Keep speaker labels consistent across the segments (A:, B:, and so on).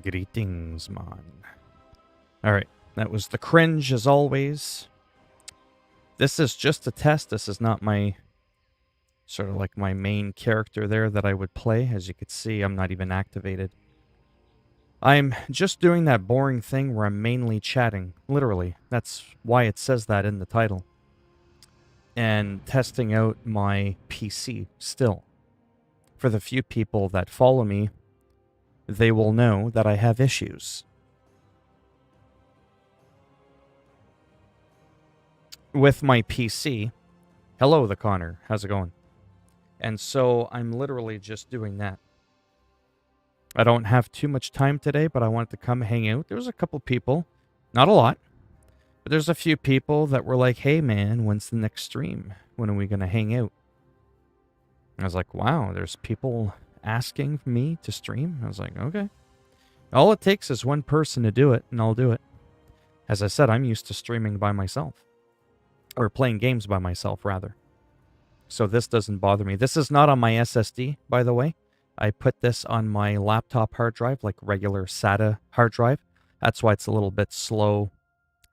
A: Greetings, man. Alright, that was the cringe as always. This is just a test. This is not my sort of like my main character there that I would play. As you can see, I'm not even activated. I'm just doing that boring thing where I'm mainly chatting. Literally. That's why it says that in the title. And testing out my PC still. For the few people that follow me, they will know that I have issues. With my PC. Hello, the Connor. How's it going? And so I'm literally just doing that. I don't have too much time today, but I wanted to come hang out. There was a couple people, not a lot, but there's a few people that were like, hey man, when's the next stream? When are we going to hang out? And I was like, wow, there's people asking me to stream? I was like, okay. All it takes is one person to do it, and I'll do it. As I said, I'm used to streaming by myself. Or playing games by myself, rather. So this doesn't bother me. This is not on my SSD, by the way. I put this on my laptop hard drive, like regular SATA hard drive. That's why it's a little bit slow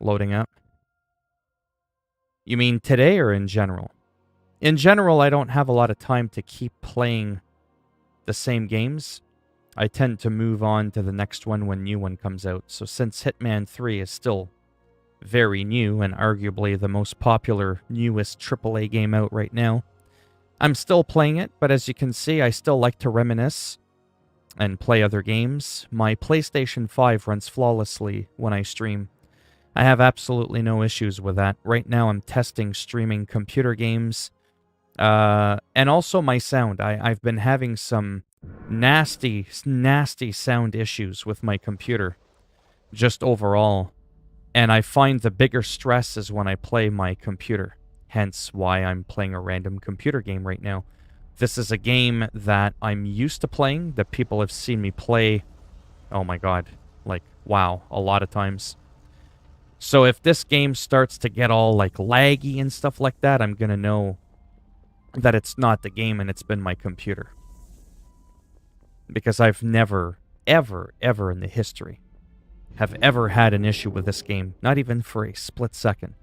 A: loading up. You mean today or in general? In general, I don't have a lot of time to keep playing the same games. I tend to move on to the next one when new one comes out. So since Hitman 3 is still very new and arguably the most popular, newest AAA game out right now, I'm still playing it, but as you can see, I still like to reminisce and play other games. My PlayStation 5 runs flawlessly when I stream. I have absolutely no issues with that. Right now, I'm testing streaming computer games, and also my sound. I've been having some nasty sound issues with my computer, just overall. And I find the bigger stress is when I play my computer. Hence why I'm playing a random computer game right now. This is a game that I'm used to playing, that people have seen me play, oh my god, like, wow, a lot of times. So if this game starts to get all, like, laggy and stuff like that, I'm gonna know that it's not the game and it's been my computer. Because I've never, ever in the history have ever had an issue with this game, not even for a split second.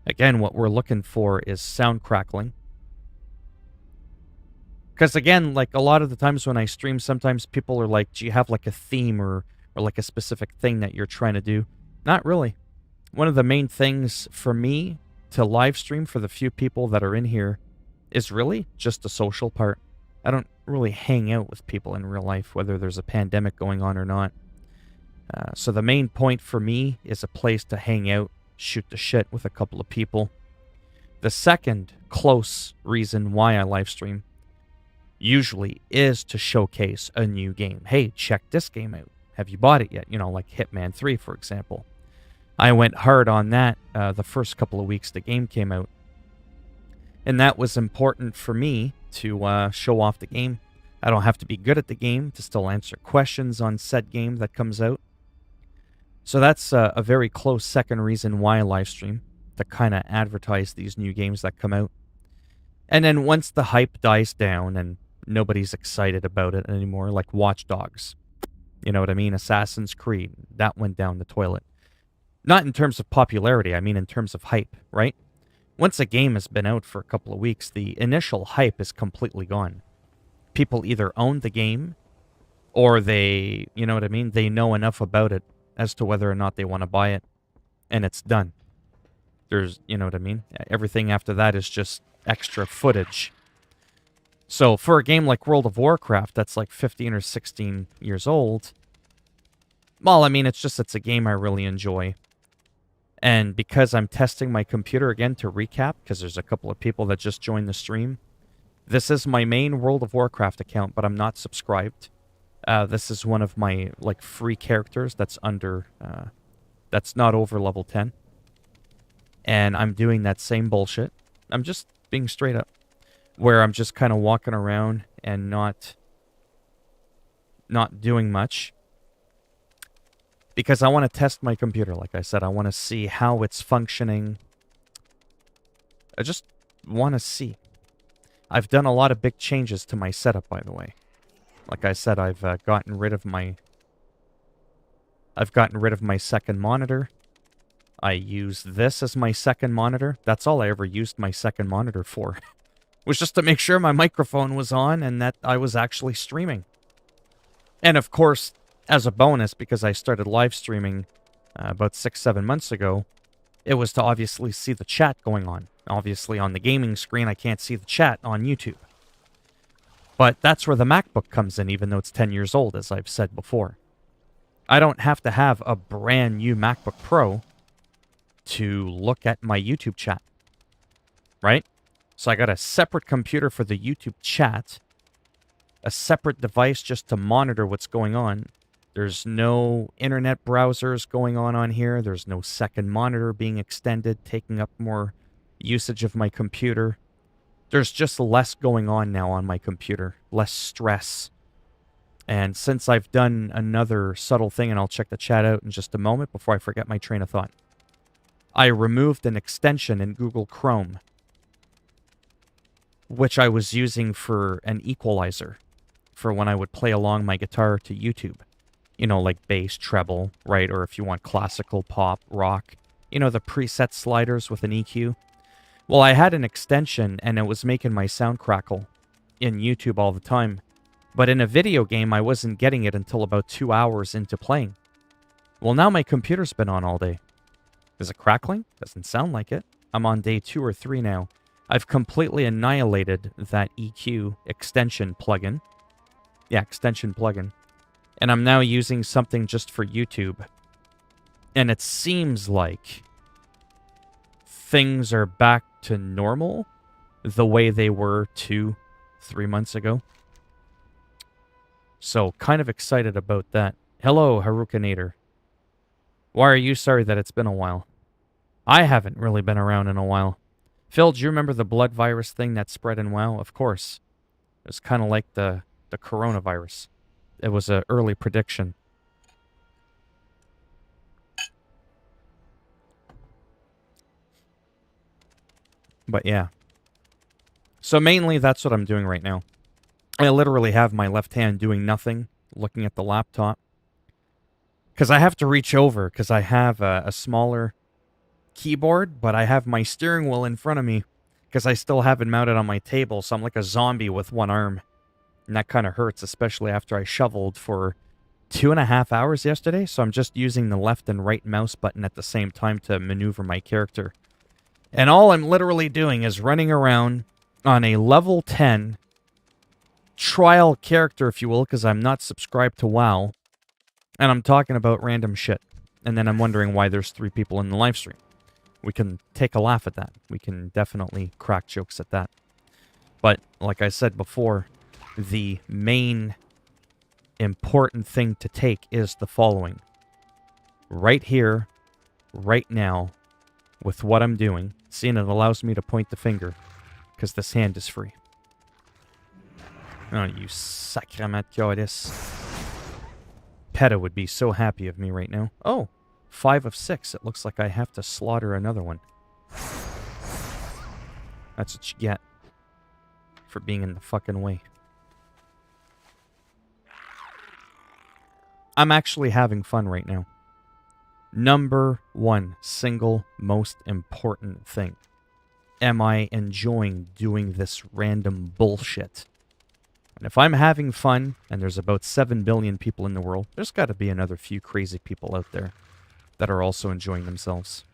A: Again, what we're looking for is sound crackling. Because again, like a lot of the times when I stream, sometimes people are like, do you have like a theme or like a specific thing that you're trying to do? Not really. One of the main things for me to live stream for the few people that are in here is really just the social part. I don't really hang out with people in real life, whether there's a pandemic going on or not. So the main point for me is a place to hang out, shoot the shit with a couple of people. The second close reason why I live stream usually is to showcase a new game. Hey, check this game out. Have you bought it yet? You know, like Hitman 3, for example. I went hard on that the first couple of weeks the game came out. And that was important for me to show off the game. I don't have to be good at the game to still answer questions on said game that comes out. So that's a very close second reason why I live stream, to kind of advertise these new games that come out. And then once the hype dies down and nobody's excited about it anymore, like Watch Dogs, you know what I mean? Assassin's Creed, that went down the toilet. Not in terms of popularity, I mean in terms of hype, right? Once a game has been out for a couple of weeks, the initial hype is completely gone. People either own the game, or they, you know what I mean? They know enough about it as to whether or not they want to buy it, and it's done. There's, you know what I mean? Everything after that is just extra footage. So for a game like World of Warcraft that's like 15 or 16 years old, well, I mean, it's a game I really enjoy. And because I'm testing my computer again to recap, because there's a couple of people that just joined the stream, this is my main World of Warcraft account, but I'm not subscribed. This is one of my, like, free characters that's under, that's not over level 10. And I'm doing that same bullshit. I'm just being straight up. Where I'm just kind of walking around and not doing much. Because I want to test my computer, like I said. I want to see how it's functioning. I just want to see. I've done a lot of big changes to my setup, by the way. Like I said, I've gotten rid of my I've gotten rid of my second monitor. I use this as my second monitor. That's all I ever used my second monitor for. Was just to make sure my microphone was on and that I was actually streaming. And of course, as a bonus, because I started live streaming about 6-7 months ago, it was to obviously see the chat going on. Obviously, on the gaming screen, I can't see the chat on YouTube. But that's where the MacBook comes in, even though it's 10 years old, as I've said before. I don't have to have a brand new MacBook Pro to look at my YouTube chat, right? So I got a separate computer for the YouTube chat, a separate device just to monitor what's going on. There's no internet browsers going on here. There's no second monitor being extended, taking up more usage of my computer. There's just less going on now on my computer, less stress. And since I've done another subtle thing, and I'll check the chat out in just a moment before I forget my train of thought, I removed an extension in Google Chrome, which I was using for an equalizer for when I would play along my guitar to YouTube. You know, like bass, treble, right? Or if you want classical, pop, rock. You know, the preset sliders with an EQ. Well, I had an extension and it was making my sound crackle in YouTube all the time. But in a video game, I wasn't getting it until about 2 hours into playing. Well, now my computer's been on all day. Is it crackling? Doesn't sound like it. I'm on day 2 or 3 now. I've completely annihilated that EQ extension plugin. Yeah, extension plugin. And I'm now using something just for YouTube. And it seems like things are back to normal the way they were 2-3 months ago. So, kind of excited about that. Hello, Harukinator. Why are you sorry that it's been a while? I haven't really been around in a while. Phil, do you remember the blood virus thing that spread in WoW? Of course. It was kind of like the coronavirus. It was an early prediction. But yeah. So mainly that's what I'm doing right now. I literally have my left hand doing nothing, looking at the laptop. Because I have to reach over, because I have a smaller keyboard, but I have my steering wheel in front of me, because I still have it mounted on my table, so I'm like a zombie with one arm. And that kind of hurts, especially after I shoveled for 2.5 hours yesterday, so I'm just using the left and right mouse button at the same time to maneuver my character. And all I'm literally doing is running around on a level 10 trial character, if you will, because I'm not subscribed to WoW, and I'm talking about random shit. And then I'm wondering why there's 3 people in the live stream. We can take a laugh at that. We can definitely crack jokes at that. But, like I said before, the main important thing to take is the following. Right here, right now, with what I'm doing, seeing it allows me to point the finger, because this hand is free. Oh, you sacrament goddess. PETA would be so happy of me right now. Oh, 5 of 6. It looks like I have to slaughter another one. That's what you get for being in the fucking way. I'm actually having fun right now. Number 1 single most important thing. Am I enjoying doing this random bullshit? And if I'm having fun, and there's about 7 billion people in the world, there's got to be another few crazy people out there that are also enjoying themselves.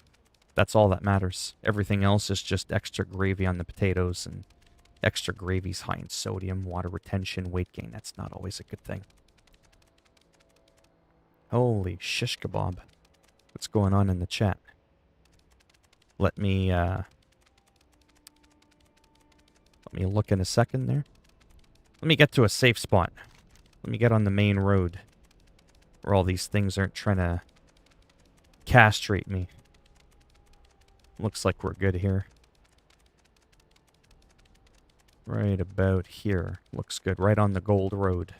A: That's all that matters. Everything else is just extra gravy on the potatoes, and extra gravy's high in sodium, water retention, weight gain. That's not always a good thing. Holy shish kebab. What's going on in the chat? Let me look in a second there. Let me get to a safe spot. Let me get on the main road where all these things aren't trying to castrate me. Looks like we're good here. Right about here. Looks good. Right on the gold road.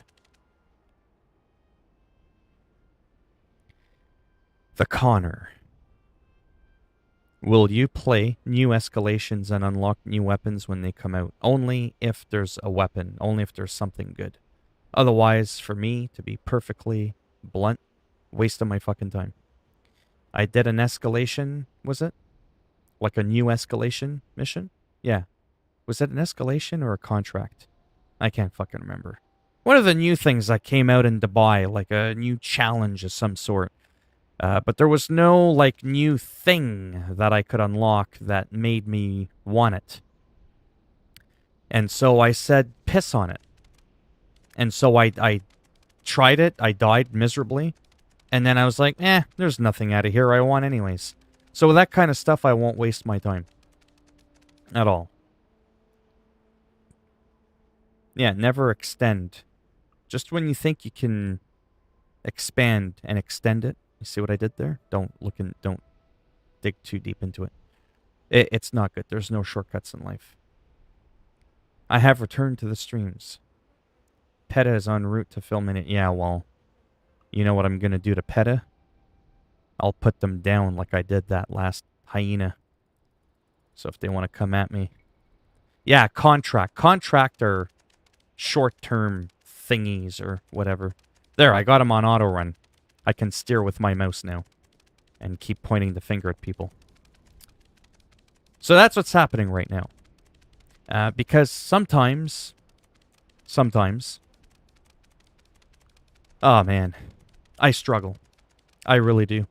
A: The Connor. Will you play new escalations and unlock new weapons when they come out? Only if there's a weapon. Only if there's something good. Otherwise, for me, to be perfectly blunt, Waste of my fucking time. I did an escalation, was it? Like a new escalation mission? Yeah. Was it an escalation or a contract? I can't fucking remember. One of the new things that came out in Dubai, like a new challenge of some sort. But there was no, like, new thing that I could unlock that made me want it. And so I said, piss on it. And so I tried it. I died miserably. And then I was like, there's nothing out of here I want anyways. So with that kind of stuff, I won't waste my time. At all. Yeah, never extend. Just when you think you can expand and extend it. You see what I did there? Don't dig too deep into it. It's not good. There's no shortcuts in life. I have returned to the streams. PETA is en route to Philminator. Yeah, well, you know what I'm going to do to PETA? I'll put them down like I did that last hyena. So if they want to come at me. Yeah, contract. Contract are short-term thingies or whatever. There, I got them on auto run. I can steer with my mouse now. And keep pointing the finger at people. So that's what's happening right now. Because sometimes... Oh, man. I struggle. I really do.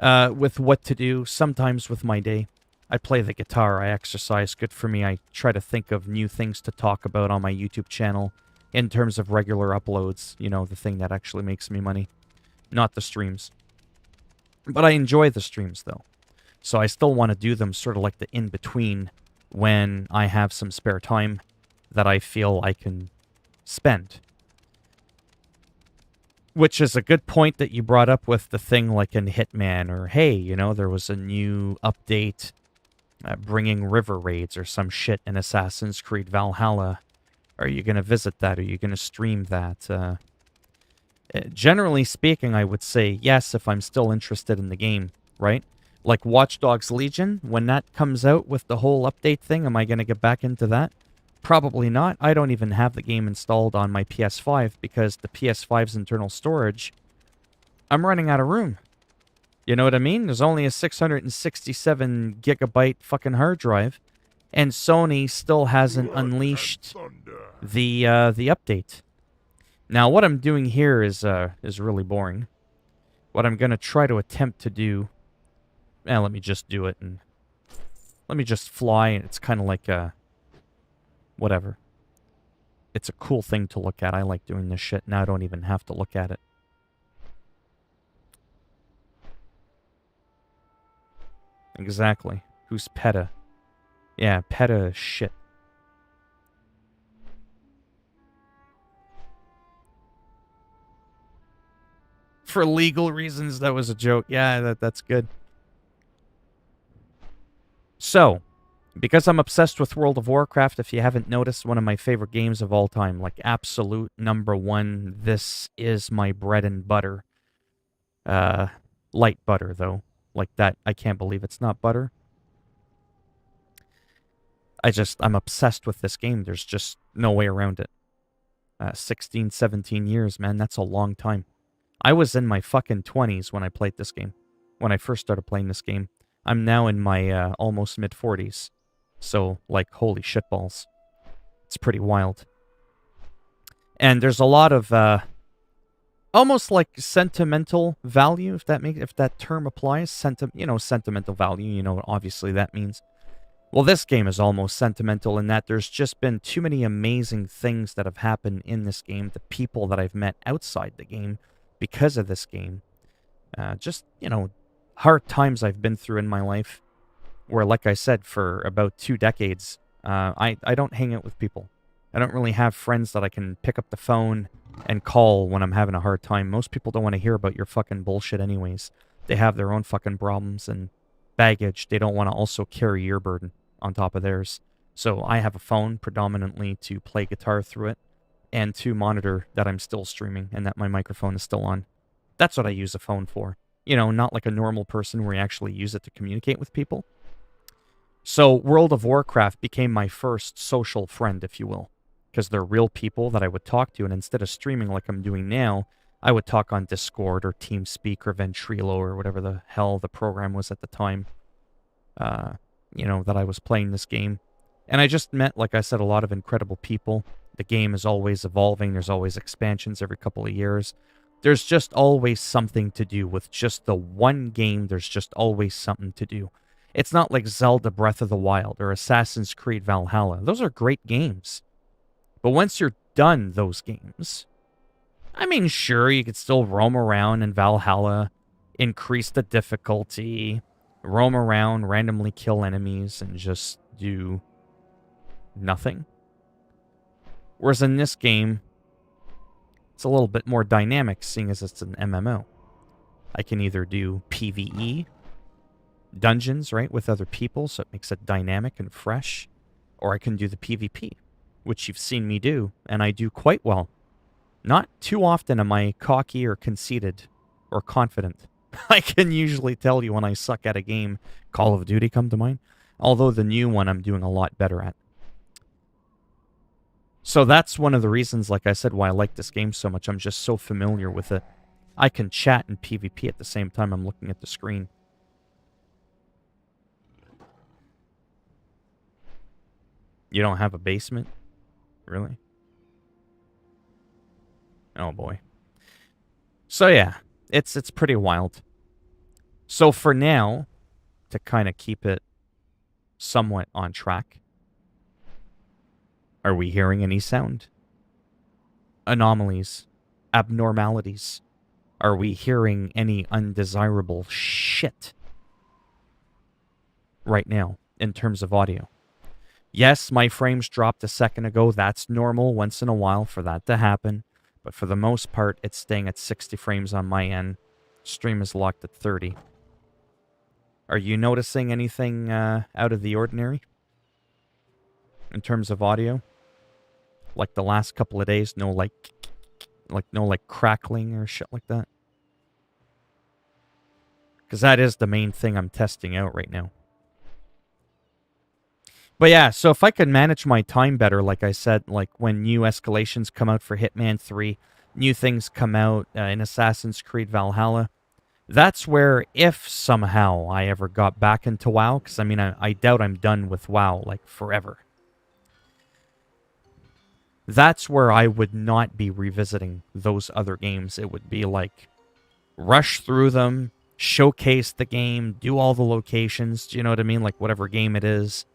A: With what to do, sometimes with my day. I play the guitar, I exercise, good for me. I try to think of new things to talk about on my YouTube channel in terms of regular uploads. You know, the thing that actually makes me money. Not the streams. But I enjoy the streams, though. So I still want to do them sort of like the in-between when I have some spare time that I feel I can spend. Which is a good point that you brought up with the thing like in Hitman, or hey, you know, there was a new update bringing river raids or some shit in Assassin's Creed Valhalla. Are you going to visit that? Are you going to stream that? Generally speaking, I would say yes if I'm still interested in the game, right? Like Watch Dogs Legion, when that comes out with the whole update thing, am I going to get back into that? Probably not. I don't even have the game installed on my PS5 because the PS5's internal storage, I'm running out of room. You know what I mean? There's only a 667 gigabyte fucking hard drive, and Sony still hasn't unleashed the update. Now, what I'm doing here is really boring. What I'm going to try to attempt to do... let me just do it, and... Let me just fly, and it's kind of like a... Whatever. It's a cool thing to look at. I like doing this shit. Now I don't even have to look at it. Exactly. Who's PETA? Yeah, PETA is shit. For legal reasons, that was a joke. Yeah, that's good. So, because I'm obsessed with World of Warcraft, if you haven't noticed, one of my favorite games of all time, like absolute #1, this is my bread and butter. Light butter, though. Like that, I can't believe it's not butter. I'm obsessed with this game. There's just no way around it. 16, 17 years, man, that's a long time. I was in my fucking 20s when I played this game. When I first started playing this game. I'm now in my almost mid-40s. So, like, holy shitballs. It's pretty wild. And there's a lot of, almost like sentimental value, if that term applies. Sentimental value, you know what obviously that means. Well, this game is almost sentimental in that there's just been too many amazing things that have happened in this game. The people that I've met outside the game because of this game. Hard times I've been through in my life. Where, like I said, for about 2 decades, I don't hang out with people. I don't really have friends that I can pick up the phone and call when I'm having a hard time. Most people don't want to hear about your fucking bullshit anyways. They have their own fucking problems and baggage. They don't want to also carry your burden on top of theirs. So I have a phone predominantly to play guitar through it and to monitor that I'm still streaming and that my microphone is still on. That's what I use a phone for. You know, not like a normal person where you actually use it to communicate with people. So World of Warcraft became my first social friend, if you will. Because they're real people that I would talk to, and instead of streaming like I'm doing now, I would talk on Discord or TeamSpeak or Ventrilo or whatever the hell the program was at the time, that I was playing this game. And I just met, like I said, a lot of incredible people. The game is always evolving. There's always expansions every couple of years. There's just always something to do with just the one game. There's just always something to do. It's not like Zelda Breath of the Wild or Assassin's Creed Valhalla. Those are great games. But once you're done those games, I mean, sure, you could still roam around in Valhalla, increase the difficulty, roam around, randomly kill enemies, and just do nothing. Whereas in this game, it's a little bit more dynamic, seeing as it's an MMO. I can either do PvE, dungeons, right, with other people, so it makes it dynamic and fresh, or I can do the PvP, which you've seen me do, and I do quite well. Not too often am I cocky or conceited or confident. I can usually tell you when I suck at a game. Call of Duty come to mind. Although the new one I'm doing a lot better at. So that's one of the reasons, like I said, why I like this game so much. I'm just so familiar with it. I can chat in PvP at the same time I'm looking at the screen. You don't have a basement? Really? Oh boy. So yeah, it's pretty wild. So for now, to kind of keep it somewhat on track, are we hearing any sound? Anomalies? Abnormalities? Are we hearing any undesirable shit right now in terms of audio? Yes, my frames dropped a second ago. That's normal once in a while for that to happen. But for the most part, it's staying at 60 frames on my end. Stream is locked at 30. Are you noticing anything out of the ordinary in terms of audio? Like the last couple of days, no crackling or shit like that? Because that is the main thing I'm testing out right now. But yeah, so if I could manage my time better, like I said, like when new escalations come out for Hitman 3, new things come out in Assassin's Creed Valhalla, that's where, if somehow I ever got back into WoW, because I mean, I doubt I'm done with WoW, like, forever. That's where I would not be revisiting those other games. It would be like, rush through them, showcase the game, do all the locations, do you know what I mean? Like, whatever game it is.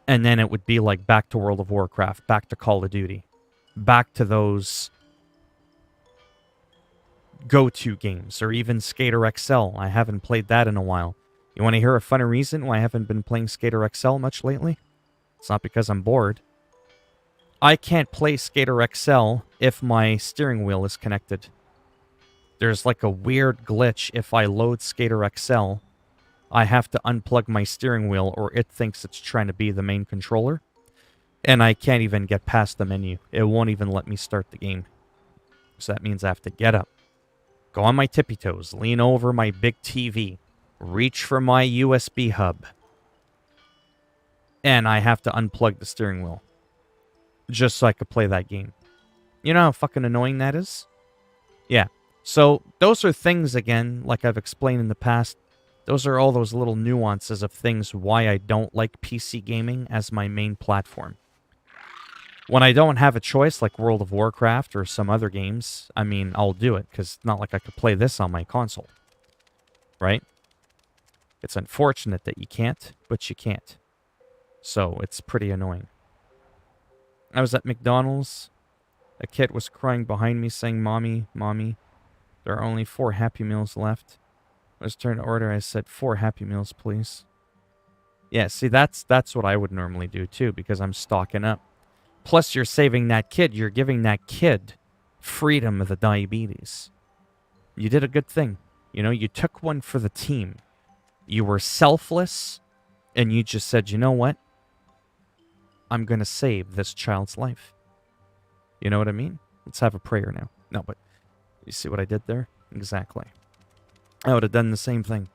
A: And then it would be like back to World of Warcraft, back to Call of Duty, back to those go-to games, or even Skater XL. I haven't played that in a while. You want to hear a funny reason why I haven't been playing Skater XL much lately? It's not because I'm bored. I can't play Skater XL if my steering wheel is connected. There's like a weird glitch if I load Skater XL. I have to unplug my steering wheel or it thinks it's trying to be the main controller. And I can't even get past the menu. It won't even let me start the game. So that means I have to get up, go on my tippy toes, lean over my big TV, reach for my USB hub. And I have to unplug the steering wheel. Just so I could play that game. You know how fucking annoying that is? Yeah. So those are things, again, like I've explained in the past. Those are all those little nuances of things why I don't like PC gaming as my main platform. When I don't have a choice like World of Warcraft or some other games, I mean, I'll do it, because it's not like I could play this on my console. Right? It's unfortunate that you can't, but you can't. So it's pretty annoying. I was at McDonald's. A kid was crying behind me saying, "Mommy, Mommy, there are only 4 Happy Meals left." I was trying to order. I said, 4 Happy Meals, please. Yeah, see, that's what I would normally do, too, because I'm stocking up. Plus, you're saving that kid. You're giving that kid freedom of the diabetes. You did a good thing. You know, you took one for the team. You were selfless, and you just said, you know what? I'm going to save this child's life. You know what I mean? Let's have a prayer now. No, but you see what I did there? Exactly. I would have done the same thing.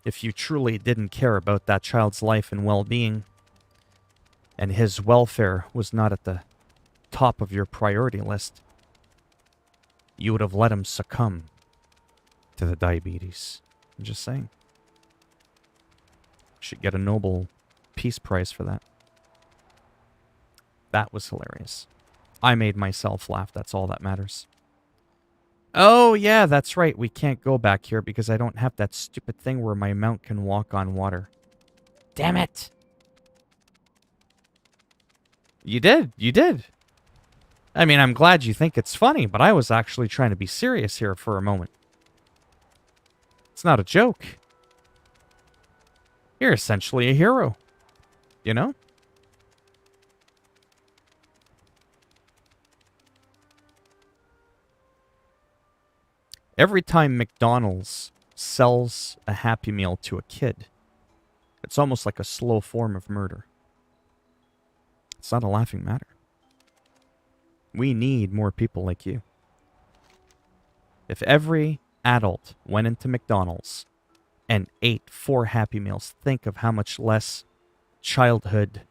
A: If you truly didn't care about that child's life and well-being, and his welfare was not at the top of your priority list, you would have let him succumb to the diabetes. I'm just saying. Should get a Nobel Peace Prize for that. That was hilarious. I made myself laugh. That's all that matters. Oh, yeah, that's right. We can't go back here because I don't have that stupid thing where my mount can walk on water. Damn it! You did. You did. I mean, I'm glad you think it's funny, but I was actually trying to be serious here for a moment. It's not a joke. You're essentially a hero. You know? Every time McDonald's sells a Happy Meal to a kid, it's almost like a slow form of murder. It's not a laughing matter. We need more people like you. If every adult went into McDonald's and ate 4 Happy Meals, think of how much less childhood,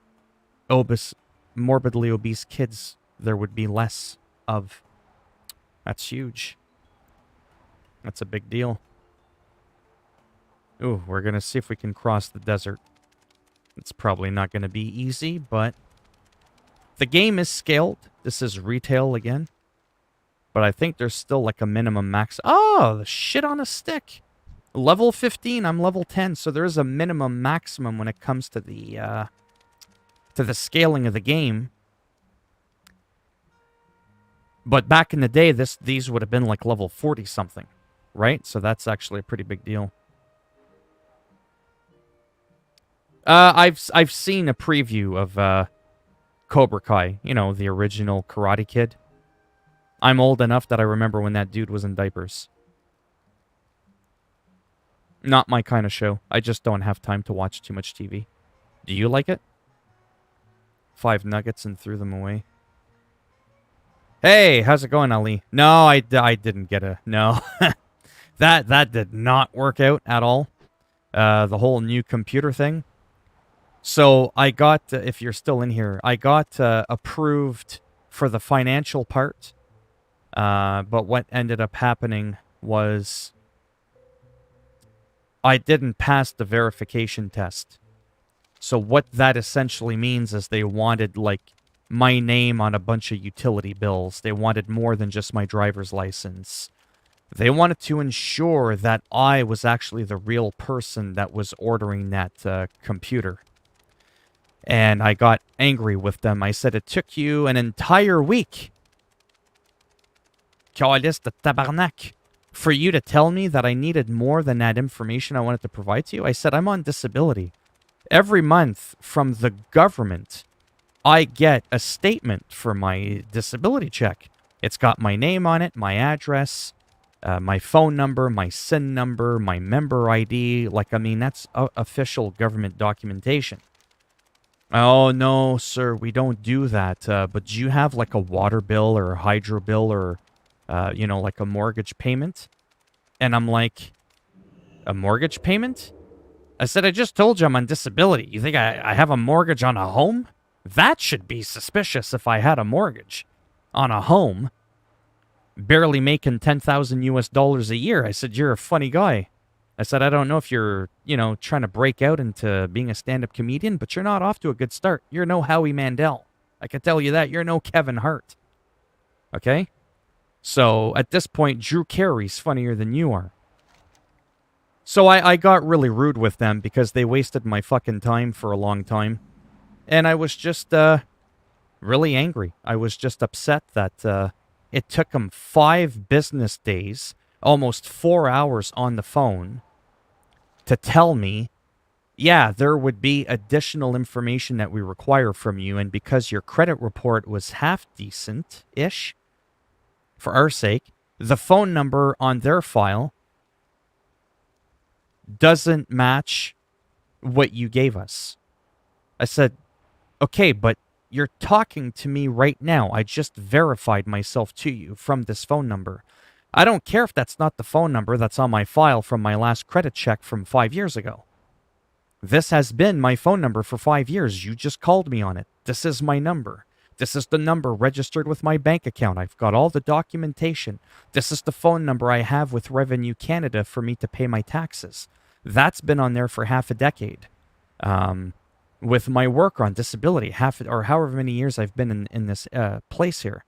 A: morbidly obese kids there would be less of. That's huge. That's a big deal. Ooh, we're going to see if we can cross the desert. It's probably not going to be easy, but the game is scaled. This is retail again. But I think there's still like a minimum max. Oh, the shit on a stick. Level 15, I'm level 10, so there is a minimum maximum when it comes to the scaling of the game. But back in the day, these would have been like level 40 something, right? So that's actually a pretty big deal. I've seen a preview of Cobra Kai, you know, the original Karate Kid. I'm old enough that I remember when that dude was in diapers. Not my kind of show. I just don't have time to watch too much TV. Do you like it? 5 nuggets and threw them away. Hey, how's it going, Ali? No, I didn't get a... No. that did not work out at all. The whole new computer thing. So I got, if you're still in here, I got approved for the financial part. But what ended up happening was I didn't pass the verification test. So what that essentially means is they wanted, like, my name on a bunch of utility bills. They wanted more than just my driver's license. They wanted to ensure that I was actually the real person that was ordering that computer. And I got angry with them. I said, it took you an entire week, Calice de tabarnak, for you to tell me that I needed more than that information I wanted to provide to you. I said, I'm on disability. Every month from the government, I get a statement for my disability check. It's got my name on it, my address, my phone number, my SIN number, my member ID. Like, I mean, that's official government documentation. Oh, no, sir, we don't do that. But do you have, like, a water bill or a hydro bill or, you know, like a mortgage payment? And I'm like, a mortgage payment? I said, I just told you I'm on disability. You think I have a mortgage on a home? That should be suspicious if I had a mortgage on a home. Barely making $10,000 a year. I said, you're a funny guy. I said, I don't know if you're, you know, trying to break out into being a stand-up comedian, but you're not off to a good start. You're no Howie Mandel. I can tell you that. You're no Kevin Hart. Okay? So, at this point, Drew Carey's funnier than you are. So I got really rude with them because they wasted my fucking time for a long time. And I was just really angry. I was just upset that it took them 5 business days, almost 4 hours on the phone, to tell me, yeah, there would be additional information that we require from you, and because your credit report was half decent-ish, for our sake, the phone number on their file doesn't match what you gave us. I said, okay, but you're talking to me right now. I just verified myself to you from this phone number. I don't care if that's not the phone number that's on my file from my last credit check from 5 years ago. This has been my phone number for 5 years. You just called me on it. This is my number. This is the number registered with my bank account. I've got all the documentation. This is the phone number I have with Revenue Canada for me to pay my taxes. That's been on there for half a decade. With my work on disability, or however many years I've been in this place here.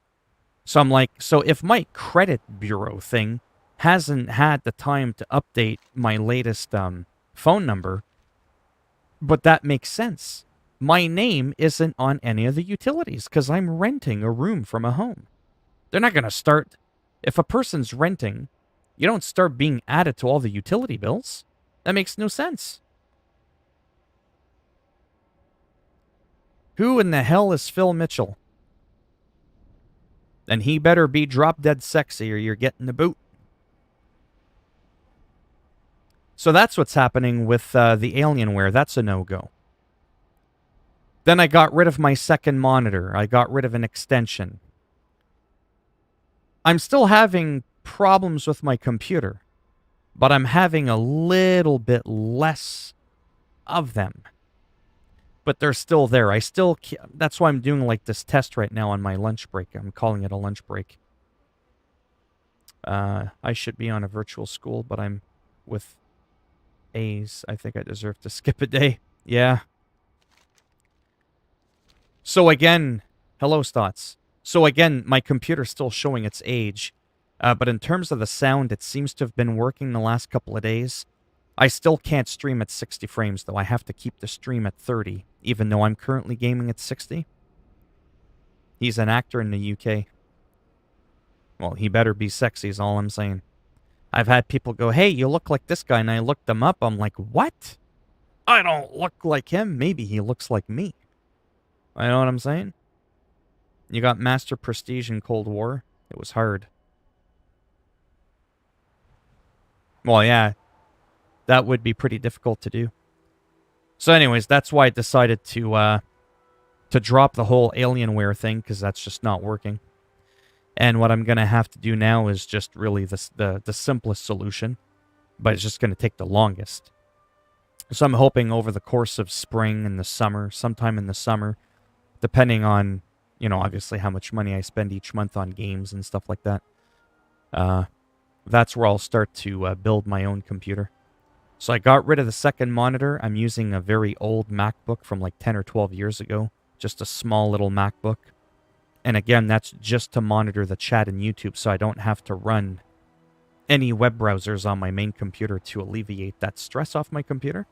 A: So I'm like, so if my credit bureau thing hasn't had the time to update my latest phone number, but that makes sense. My name isn't on any of the utilities because I'm renting a room from a home. They're not going to start. If a person's renting, you don't start being added to all the utility bills. That makes no sense. Who in the hell is Phil Mitchell? And he better be drop dead sexy or you're getting the boot. So that's what's happening with the Alienware. That's a no-go. Then I got rid of my second monitor. I got rid of an extension. I'm still having problems with my computer, but I'm having a little bit less of them. But they're still there. That's why I'm doing like this test right now on my lunch break. I'm calling it a lunch break. I should be on a virtual school, but I'm with A's. I think I deserve to skip a day. Yeah. So again, hello, Stotts. So again, my computer's still showing its age. But in terms of the sound, it seems to have been working the last couple of days. I still can't stream at 60 frames, though. I have to keep the stream at 30, even though I'm currently gaming at 60. He's an actor in the UK. Well, he better be sexy is all I'm saying. I've had people go, hey, you look like this guy, and I looked him up. I'm like, what? I don't look like him. Maybe he looks like me. You know what I'm saying? You got Master Prestige in Cold War. It was hard. Well, yeah. That would be pretty difficult to do. So anyways, that's why I decided to drop the whole Alienware thing, because that's just not working. And what I'm going to have to do now is just really the simplest solution, but it's just going to take the longest. So I'm hoping over the course of spring and the summer, sometime in the summer, depending on, obviously how much money I spend each month on games and stuff like that, that's where I'll start to build my own computer. So I got rid of the second monitor. I'm using a very old MacBook from like 10 or 12 years ago. Just a small little MacBook. And again, that's just to monitor the chat in YouTube, so I don't have to run any web browsers on my main computer to alleviate that stress off my computer,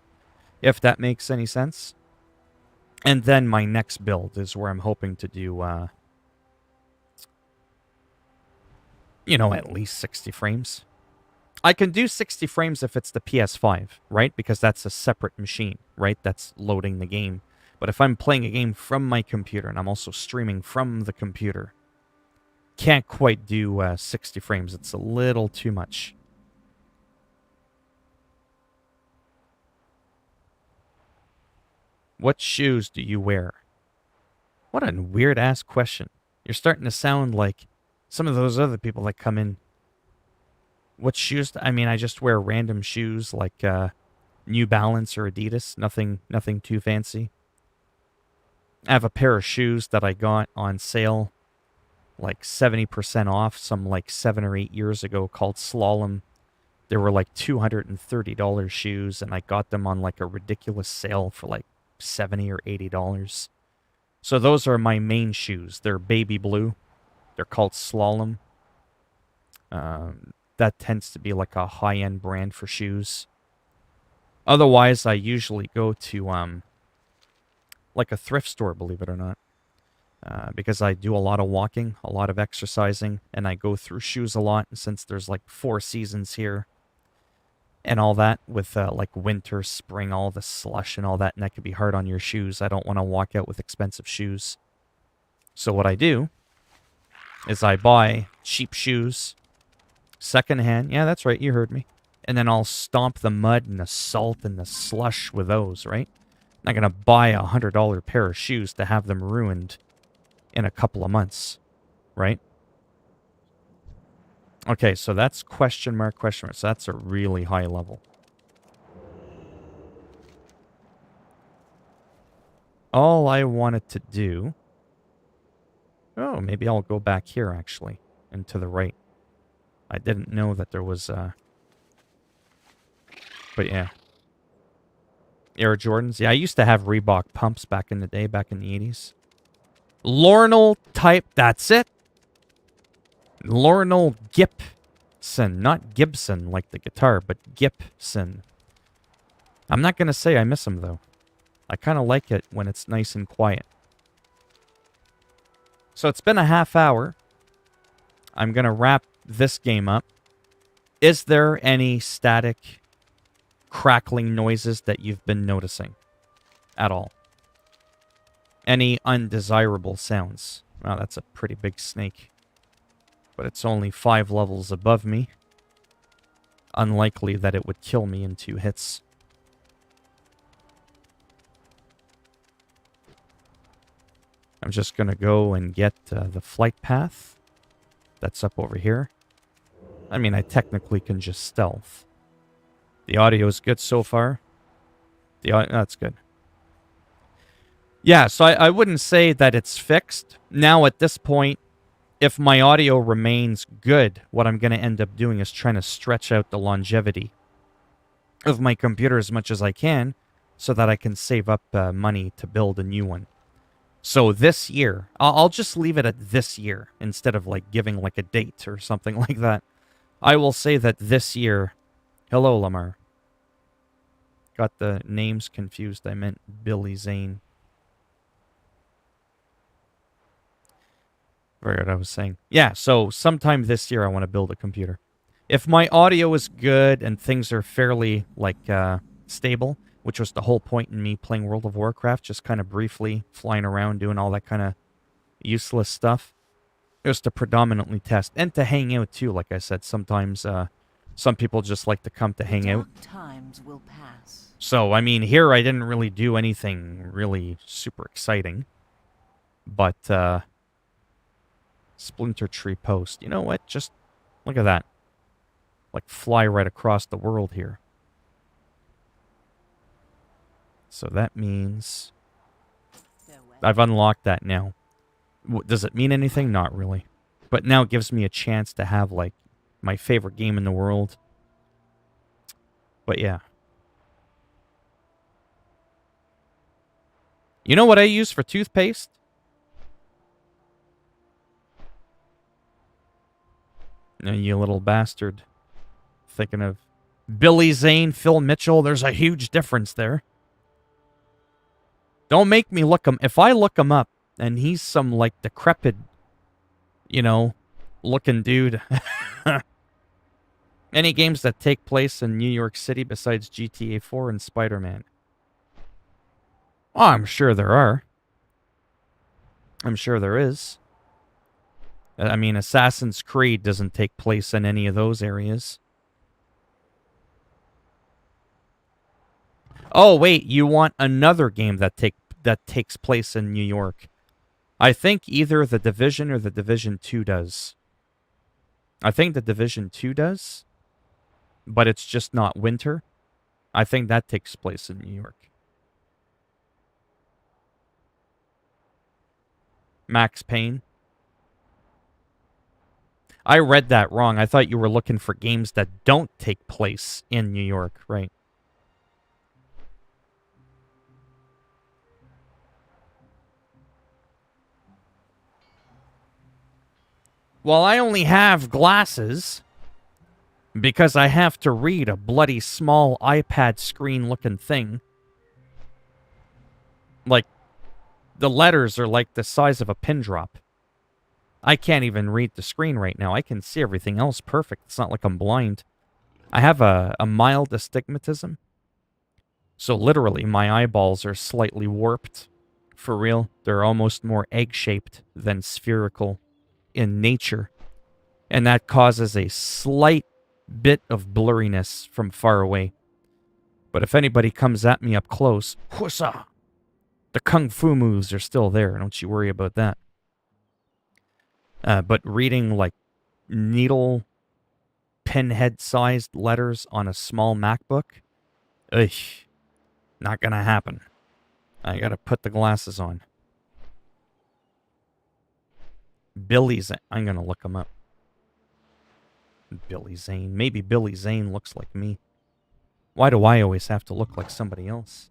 A: if that makes any sense. And then my next build is where I'm hoping to do, at least 60 frames. I can do 60 frames if it's the PS5, right? Because that's a separate machine, right? That's loading the game. But if I'm playing a game from my computer and I'm also streaming from the computer, can't quite do 60 frames. It's a little too much. What shoes do you wear? What a weird-ass question. You're starting to sound like some of those other people that come in. What shoes? I just wear random shoes like New Balance or Adidas. Nothing too fancy. I have a pair of shoes that I got on sale, like 70% off, some like 7 or 8 years ago, called Slalom. They were like $230 shoes, and I got them on like a ridiculous sale for like $70 or $80. So those are my main shoes. They're baby blue. They're called Slalom. That tends to be like a high-end brand for shoes. Otherwise, I usually go to like a thrift store, believe it or not, because I do a lot of walking, a lot of exercising, and I go through shoes a lot. And since there's like 4 seasons here and all that, with like winter, spring, all the slush and all that, and that could be hard on your shoes. I don't want to walk out with expensive shoes. So what I do is I buy cheap shoes, secondhand. Yeah, that's right, you heard me. And then I'll stomp the mud and the salt and the slush with those, right? I'm not going to buy a $100 pair of shoes to have them ruined in a couple of months, right? Okay, so that's question mark, question mark. So that's a really high level. All I wanted to do Oh, maybe I'll go back here, actually, and to the right. I didn't know that there was, but yeah. Air Jordans. Yeah, I used to have Reebok pumps back in the day, back in the 80s. Lornell type, that's it. Lornell Gibson, not Gibson like the guitar, but Gibson. I'm not going to say I miss him, though. I kind of like it when it's nice and quiet. So it's been a half hour. I'm going to wrap this game up. Is there any static, crackling noises that you've been noticing at all? Any undesirable sounds? Wow, that's a pretty big snake. But it's only 5 levels above me. Unlikely that it would kill me in 2 hits. I'm just going to go and get the flight path. That's up over here. I mean, I technically can just stealth. The audio is good so far. That's good. Yeah, so I wouldn't say that it's fixed. Now, at this point, if my audio remains good, what I'm going to end up doing is trying to stretch out the longevity of my computer as much as I can so that I can save up money to build a new one. So this year, I'll just leave it at this year instead of like giving like a date or something like that. I will say that this year... Hello, Lamar. Got the names confused. I meant Billy Zane. Forgot what I was saying. Yeah, so sometime this year I want to build a computer. If my audio is good and things are fairly, like, stable, which was the whole point in me playing World of Warcraft, just kind of briefly flying around doing all that kind of useless stuff, it was to predominantly test and to hang out too. Like I said, sometimes some people just like to come to hang out.
B: Times will pass.
A: So, I mean, here I didn't really do anything really super exciting. But, Splinter Tree Post. You know what? Just look at that. Like, fly right across the world here. So that means I've unlocked that now. Does it mean anything? Not really. But now it gives me a chance to have, like, my favorite game in the world. But yeah. You know what I use for toothpaste? You little bastard. Thinking of Billy Zane, Phil Mitchell. There's a huge difference there. Don't make me look him. If I look him up, and he's some, like, decrepit, you know, looking dude. Any games that take place in New York City besides GTA 4 and Spider-Man? Oh, I'm sure there are. I'm sure there is. I mean, Assassin's Creed doesn't take place in any of those areas. Oh, wait, you want another game that takes place in New York. I think either The Division or The Division 2 does. I think The Division 2 does, but it's just not winter. I think that takes place in New York. Max Payne. I read that wrong. I thought you were looking for games that don't take place in New York, right? Well, I only have glasses because I have to read a bloody small iPad screen looking thing. Like, the letters are like the size of a pin drop. I can't even read the screen right now. I can see everything else perfect. It's not like I'm blind. I have a mild astigmatism. So literally, my eyeballs are slightly warped. For real. They're almost more egg-shaped than spherical in nature. And that causes a slight bit of blurriness from far away. But if anybody comes at me up close, whoosa! The kung fu moves are still there. Don't you worry about that. But reading, like, needle pinhead-sized letters on a small MacBook, ugh, not gonna happen. I gotta put the glasses on. Billy Zane. I'm going to look him up. Billy Zane. Maybe Billy Zane looks like me. Why do I always have to look like somebody else?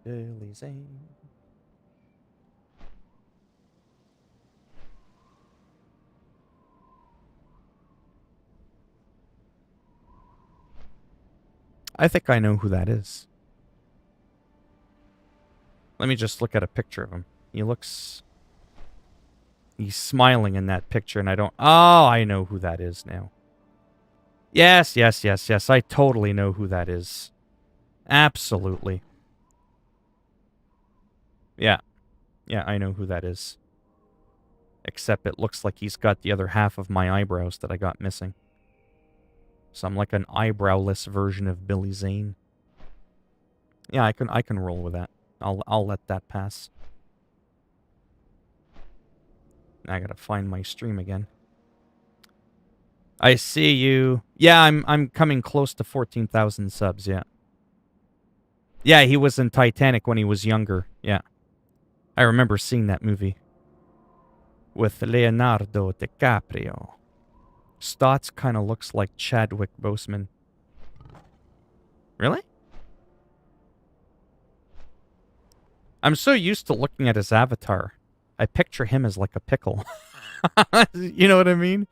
A: Billy Zane. I think I know who that is. Let me just look at a picture of him. He's smiling in that picture, and I don't... Oh, I know who that is now. Yes. I totally know who that is. Absolutely. Yeah, I know who that is. Except it looks like he's got the other half of my eyebrows that I got missing. So I'm like an eyebrowless version of Billy Zane. Yeah, I can roll with that. I'll let that pass. I gotta find my stream again. I see you. Yeah, I'm coming close to 14,000 subs, yeah. Yeah, he was in Titanic when he was younger, yeah. I remember seeing that movie. With Leonardo DiCaprio. Stotts kind of looks like Chadwick Boseman. Really? I'm so used to looking at his avatar. I picture him as like a pickle. You know what I mean?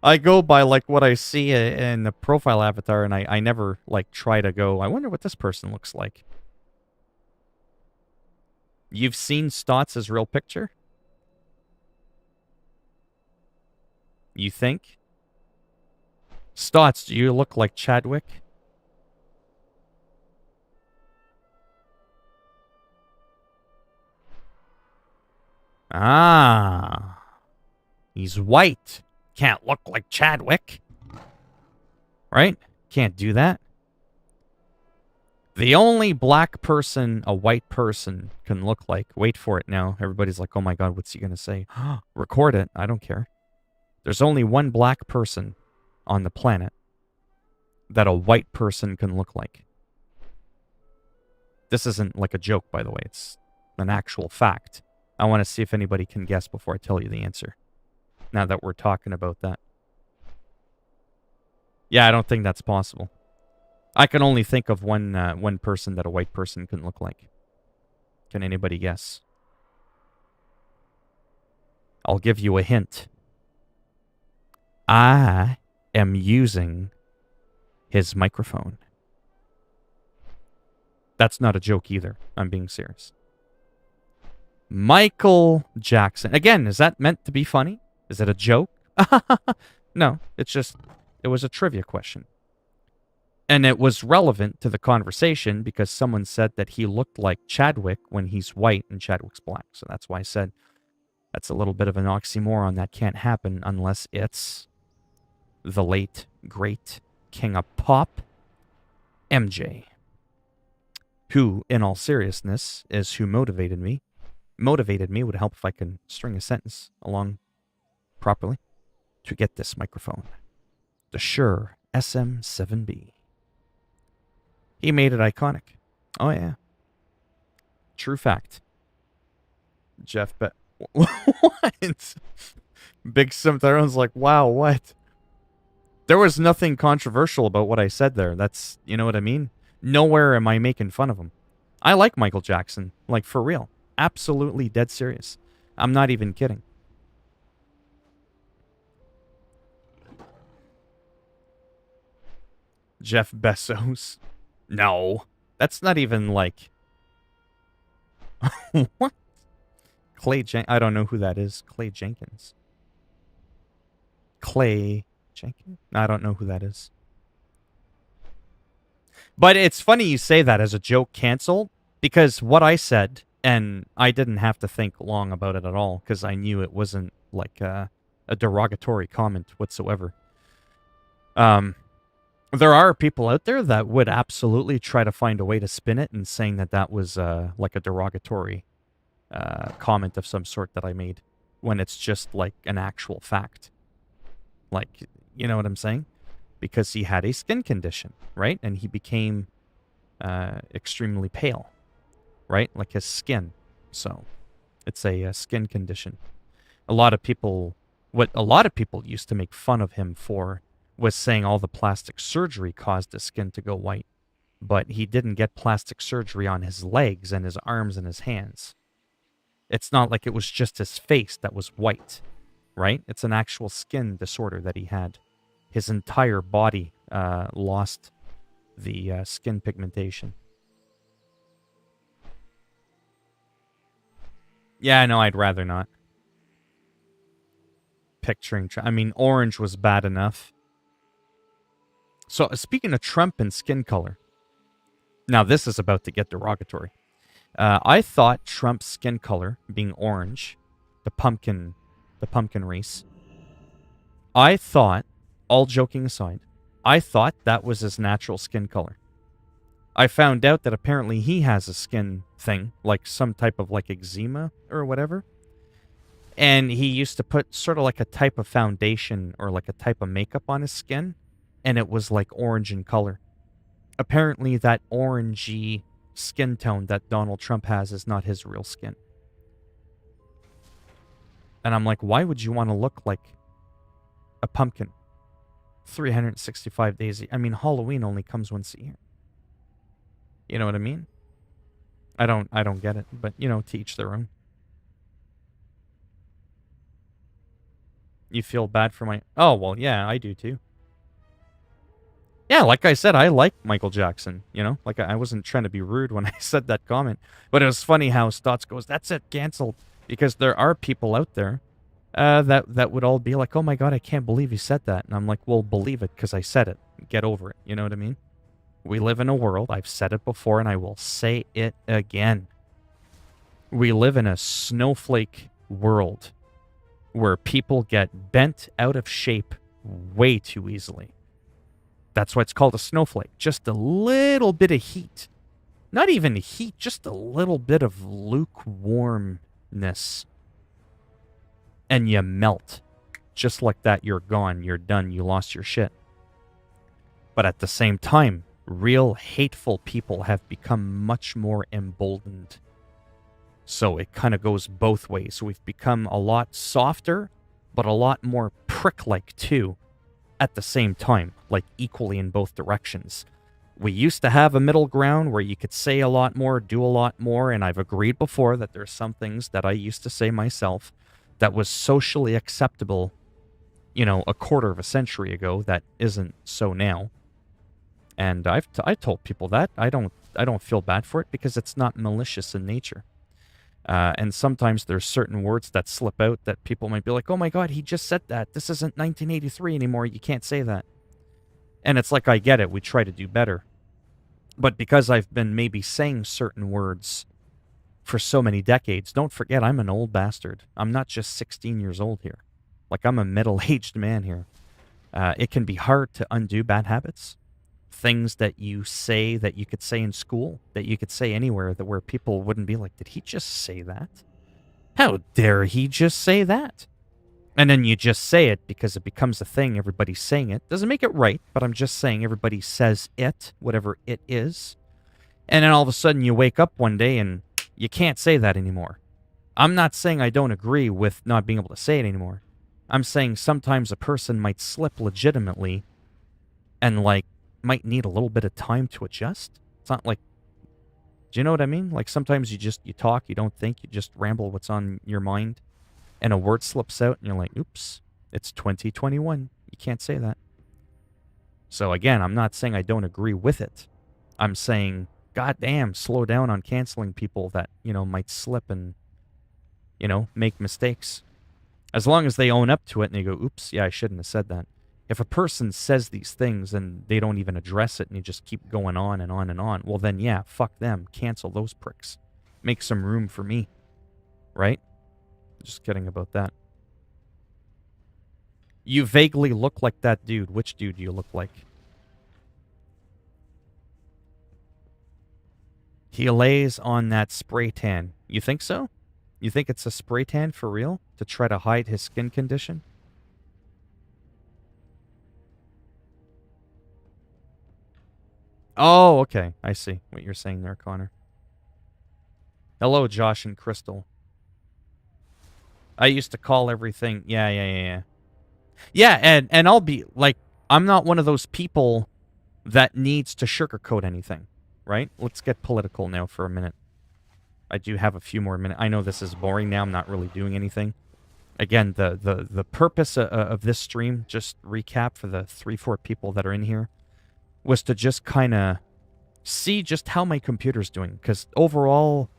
A: I go by like what I see in the profile avatar, and I never like try to go, I wonder what this person looks like. You've seen Stotts' real picture? You think? Stotts, do you look like Chadwick? Ah. He's white. Can't look like Chadwick. Right? Can't do that. The only black person a white person can look like. Wait for it now. Everybody's like, oh my god, what's he going to say? Record it. I don't care. There's only one black person on the planet that a white person can look like. This isn't like a joke, by the way. It's an actual fact. I want to see if anybody can guess before I tell you the answer. Now that we're talking about that. Yeah, I don't think that's possible. I can only think of one person that a white person can look like. Can anybody guess? I'll give you a hint. I am using his microphone. That's not a joke either. I'm being serious. Michael Jackson. Again, is that meant to be funny? Is it a joke? No, it was a trivia question. And it was relevant to the conversation because someone said that he looked like Chadwick when he's white and Chadwick's black. So that's why I said that's a little bit of an oxymoron. That can't happen unless it's the late, great king of pop, MJ. Who, in all seriousness, is who motivated me. Motivated me would help if I can string a sentence along properly to get this microphone. The Shure SM7B. He made it iconic. Oh, yeah. True fact. Jeff Bet. What? Big Simp, everyone's like, wow, what? There was nothing controversial about what I said there. That's, you know what I mean? Nowhere am I making fun of him. I like Michael Jackson. Like, for real. Absolutely dead serious. I'm not even kidding. Jeff Bezos. No. That's not even like... What? I don't know who that is. Clay Jenkins. Clay Jenkins? I don't know who that is. But it's funny you say that as a joke canceled, because what I said, and I didn't have to think long about it at all, because I knew it wasn't like a derogatory comment whatsoever. There are people out there that would absolutely try to find a way to spin it and saying that that was like a derogatory comment of some sort that I made, when it's just like an actual fact. Like, you know what I'm saying? Because he had a skin condition, right? And he became extremely pale, right? Like his skin. So It's a skin condition. A lot of people, what a lot of people used to make fun of him for was saying all the plastic surgery caused his skin to go white. But he didn't get plastic surgery on his legs and his arms and his hands. It's not like it was just his face that was white, right? It's an actual skin disorder that he had. His entire body lost the skin pigmentation. Yeah, no, I'd rather not. I mean, orange was bad enough. So, speaking of Trump and skin color, now this is about to get derogatory. I thought Trump's skin color being orange, the pumpkin race. I thought, all joking aside, I thought that was his natural skin color. I found out that apparently he has a skin thing, like some type of like eczema or whatever. And he used to put sort of like a type of foundation or like a type of makeup on his skin, and it was like orange in color. Apparently that orangey skin tone that Donald Trump has is not his real skin. And I'm like, why would you want to look like a pumpkin 365 days? I mean, Halloween only comes once a year. You know what I mean? I don't get it, but to each their own. You feel bad for my... Oh, well, yeah, I do too. Yeah, like I said, I like Michael Jackson, Like, I wasn't trying to be rude when I said that comment. But it was funny how Stotts goes, that's it, canceled. Because there are people out there that would all be like, oh my god, I can't believe you said that. And I'm like, well, believe it, because I said it. Get over it, you know what I mean? We live in a world, I've said it before, and I will say it again. We live in a snowflake world where people get bent out of shape way too easily. That's why it's called a snowflake. Just a little bit of heat. Not even heat, just a little bit of lukewarmness. And you melt. Just like that, you're gone, you're done, you lost your shit. But at the same time, real hateful people have become much more emboldened. So it kind of goes both ways. We've become a lot softer, but a lot more prick-like too. At the same time, like equally in both directions. We used to have a middle ground where you could say a lot more, do a lot more, and I've agreed before that there's some things that I used to say myself that was socially acceptable, a quarter of a century ago that isn't so now. And I told people that. I don't feel bad for it because it's not malicious in nature. And sometimes there's certain words that slip out that people might be like, oh my god, he just said that. This isn't 1983 anymore. You can't say that. And it's like, I get it. We try to do better. But because I've been maybe saying certain words for so many decades, don't forget I'm an old bastard. I'm not just 16 years old here. Like, I'm a middle-aged man here. It can be hard to undo bad habits. Things that you say that you could say in school, that you could say anywhere, that where people wouldn't be like, did he just say that? How dare he just say that? And then you just say it because it becomes a thing. Everybody's saying it. Doesn't make it right, but I'm just saying everybody says it, whatever it is. And then all of a sudden you wake up one day and you can't say that anymore. I'm not saying I don't agree with not being able to say it anymore. I'm saying sometimes a person might slip legitimately and might need a little bit of time to adjust. It's not like, do you know what I mean? Like sometimes you talk, you don't think, you just ramble what's on your mind, and a word slips out and you're like, oops, it's 2021. You can't say that. So again, I'm not saying I don't agree with it. I'm saying, goddamn, slow down on canceling people that, might slip and, make mistakes. As long as they own up to it and they go, oops, yeah, I shouldn't have said that. If a person says these things and they don't even address it and you just keep going on and on and on, well then, yeah, fuck them. Cancel those pricks. Make some room for me. Right? Just kidding about that. You vaguely look like that dude. Which dude do you look like? He lays on that spray tan. You think so? You think it's a spray tan for real? To try to hide his skin condition? Oh, okay. I see what you're saying there, Connor. Hello, Josh and Crystal. I used to call everything. Yeah, yeah, yeah, yeah. Yeah, and I'll be like, I'm not one of those people that needs to sugarcoat anything, right? Let's get political now for a minute. I do have a few more minutes. I know this is boring now. I'm not really doing anything. Again, the purpose of this stream, just recap for the 3-4 people that are in here, was to just kind of see just how my computer's doing. Because overall,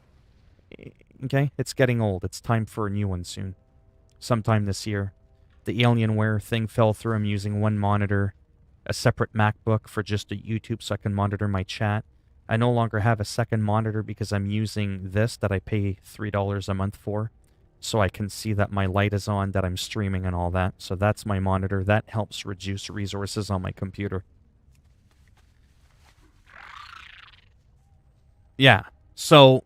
A: okay, it's getting old. It's time for a new one soon. Sometime this year. The Alienware thing fell through. I'm using one monitor, a separate MacBook for just a YouTube so I can monitor my chat. I no longer have a second monitor because I'm using this that I pay $3 a month for, so I can see that my light is on, that I'm streaming and all that. So that's my monitor. That helps reduce resources on my computer. Yeah. So,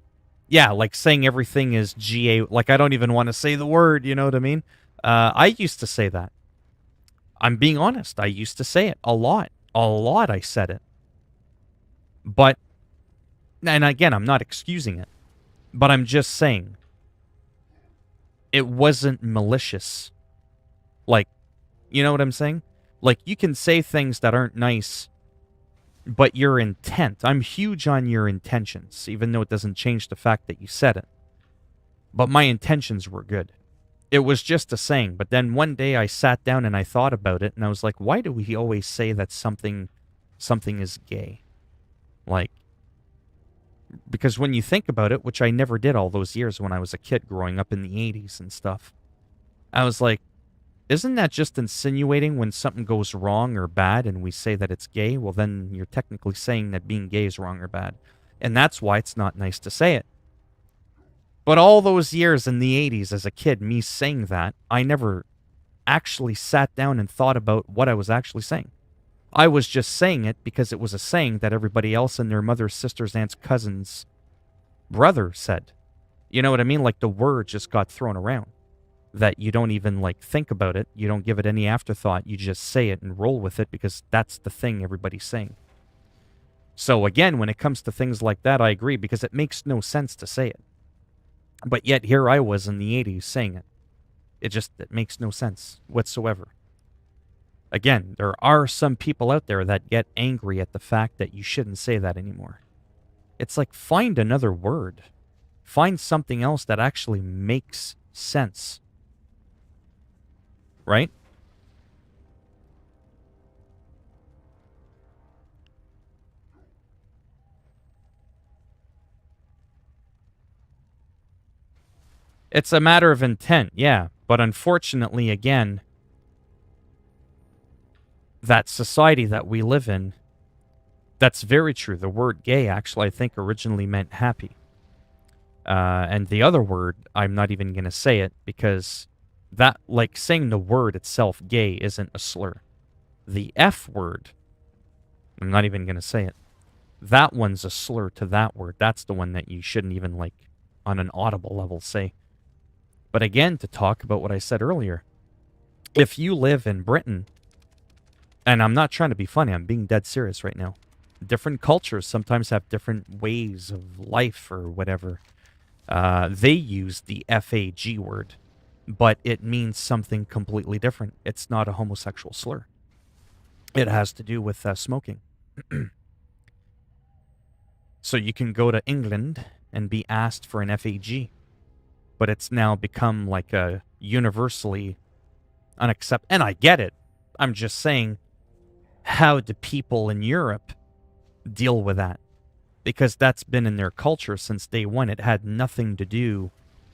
A: yeah, like saying everything is GA, like I don't even want to say the word, you know what I mean? I used to say that. I'm being honest. I used to say it a lot. A lot I said it. But, and again, I'm not excusing it, but I'm just saying it wasn't malicious. Like, you know what I'm saying? Like, you can say things that aren't nice, but your intent, I'm huge on your intentions, even though it doesn't change the fact that you said it. But my intentions were good. It was just a saying, but then one day I sat down and I thought about it, and I was like, why do we always say that something is gay? Like, because when you think about it, which I never did all those years when I was a kid growing up in the 80s and stuff, I was like, isn't that just insinuating when something goes wrong or bad and we say that it's gay? Well, then you're technically saying that being gay is wrong or bad. And that's why it's not nice to say it. But all those years in the 80s as a kid, me saying that, I never actually sat down and thought about what I was actually saying. I was just saying it because it was a saying that everybody else and their mother's, sister's, aunt's, cousin's brother said. You know what I mean? Like the word just got thrown around. That you don't even like think about it. You don't give it any afterthought. You just say it and roll with it because that's the thing everybody's saying. So again, when it comes to things like that, I agree because it makes no sense to say it. But yet here I was in the 80s saying it. It makes no sense whatsoever. Again, there are some people out there that get angry at the fact that you shouldn't say that anymore. It's like, find another word. Find something else that actually makes sense. Right? It's a matter of intent, yeah. But unfortunately, again, that society that we live in, that's very true. The word gay actually, I think, originally meant happy. And the other word, I'm not even going to say it because that, like saying the word itself, gay, isn't a slur. The F word, I'm not even going to say it. That one's a slur to that word. That's the one that you shouldn't even, like, on an audible level say. But again, to talk about what I said earlier, if you live in Britain, and I'm not trying to be funny, I'm being dead serious right now. Different cultures sometimes have different ways of life or whatever. They use the FAG word, but it means something completely different. It's not a homosexual slur. It has to do with smoking. So you can go to England and be asked for an FAG, but it's now become like a universally unacceptable. And I get it. I'm just saying, how do people in Europe deal with that? Because that's been in their culture since day one. It had nothing to do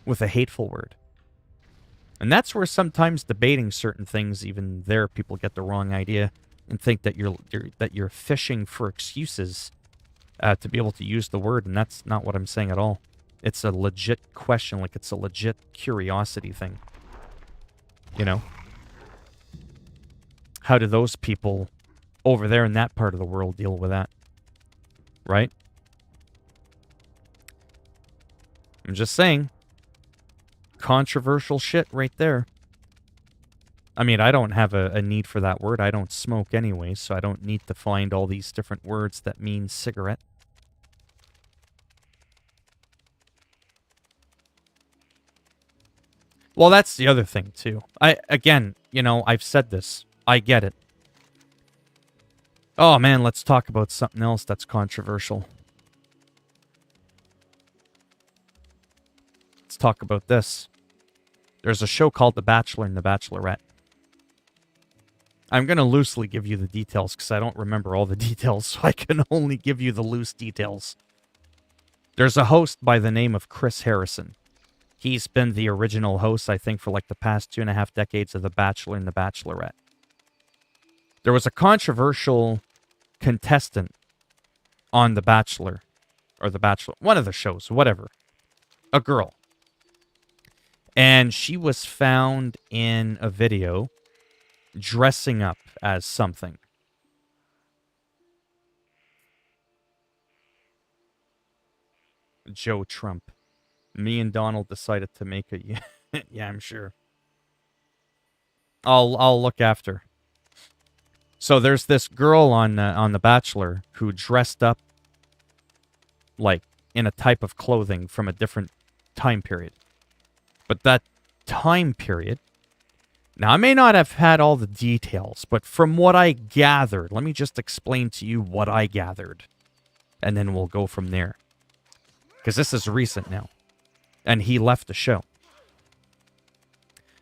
A: with a hateful word. And that's where sometimes debating certain things, even there, people get the wrong idea and think that you're fishing for excuses to be able to use the word, and that's not what I'm saying at all. It's a legit question, like it's a legit curiosity thing. You know? How do those people over there in that part of the world deal with that? Right? I'm just saying. Controversial shit right there. I mean, I don't have a need for that word. I don't smoke anyway, so I don't need to find all these different words that mean cigarette. Well, that's the other thing, too. Again, I've said this. I get it. Oh, man, let's talk about something else that's controversial. Let's talk about this. There's a show called The Bachelor and The Bachelorette. I'm going to loosely give you the details because I don't remember all the details, so I can only give you the loose details. There's a host by the name of Chris Harrison. He's been the original host, I think, for like the past 2.5 decades of The Bachelor and The Bachelorette. There was a controversial contestant on The Bachelor, or The Bachelor, one of the shows, whatever. A girl. And she was found in a video dressing up as something. Joe Trump. Me and Donald decided to make it. Yeah, I'm sure. I'll look after. So there's this girl on The Bachelor who dressed up like in a type of clothing from a different time period. But that time period, now I may not have had all the details, but from what I gathered, let me just explain to you what I gathered, and then we'll go from there. Because this is recent now, and he left the show.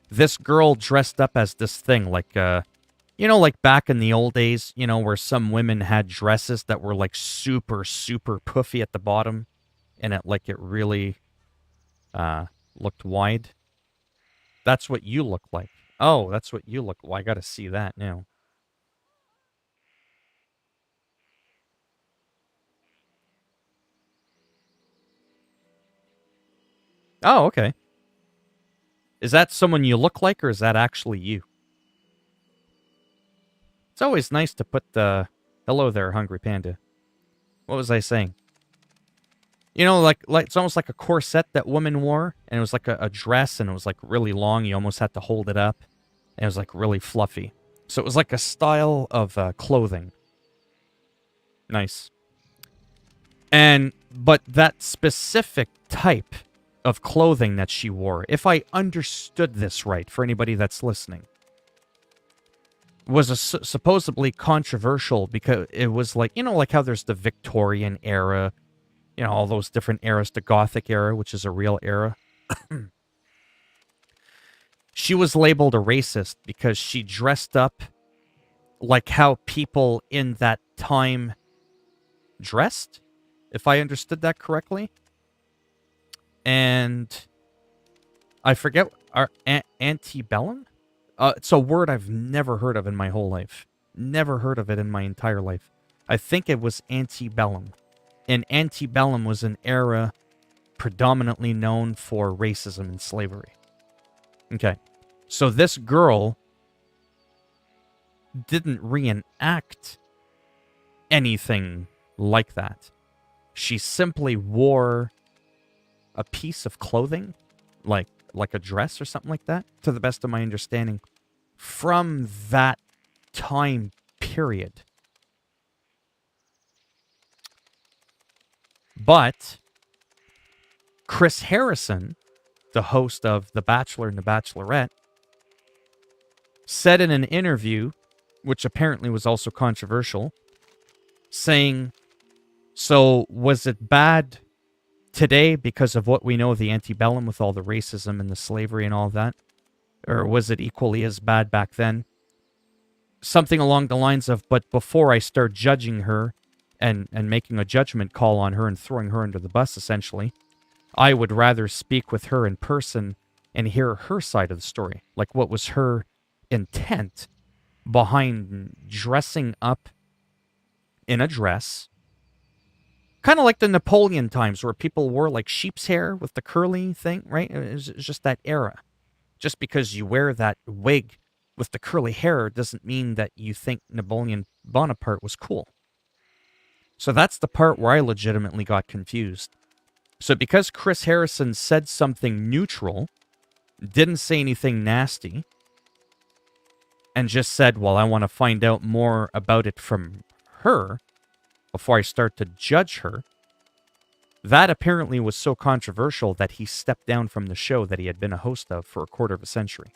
A: This girl dressed up as this thing, like, like back in the old days, where some women had dresses that were like super, super puffy at the bottom, and it really looked wide. That's what you look like. Oh, that's what you look like. Well, I gotta see that now. Oh, okay. Is that someone you look like, or is that actually you? It's always nice to put the... Hello there, Hungry Panda. What was I saying? Like it's almost like a corset that women wore, and it was like a dress, and it was like really long. You almost had to hold it up, and it was like really fluffy. So it was like a style of clothing. Nice. But that specific type of clothing that she wore, if I understood this right, for anybody that's listening, was supposedly controversial because it was like, like how there's the Victorian era, all those different eras, the Gothic era, which is a real era. She was labeled a racist because she dressed up like how people in that time dressed, if I understood that correctly. And I forget, antebellum? It's a word I've never heard of in my whole life. Never heard of it in my entire life. I think it was antebellum. And antebellum was an era predominantly known for racism and slavery. Okay. So this girl didn't reenact anything like that. She simply wore a piece of clothing, like a dress or something like that, to the best of my understanding, from that time period. But Chris Harrison, the host of The Bachelor and The Bachelorette, said in an interview, which apparently was also controversial, saying, so was it bad today because of what we know of the antebellum with all the racism and the slavery and all that? Or was it equally as bad back then? Something along the lines of, but before I start judging her and making a judgment call on her and throwing her under the bus, essentially, I would rather speak with her in person and hear her side of the story. Like, what was her intent behind dressing up in a dress? Kind of like the Napoleon times where people wore like sheep's hair with the curly thing, right? It was just that era. Just because you wear that wig with the curly hair doesn't mean that you think Napoleon Bonaparte was cool. So that's the part where I legitimately got confused. So because Chris Harrison said something neutral, didn't say anything nasty, and just said, well, I want to find out more about it from her before I start to judge her, That apparently was so controversial that he stepped down from the show that he had been a host of for a quarter of a century.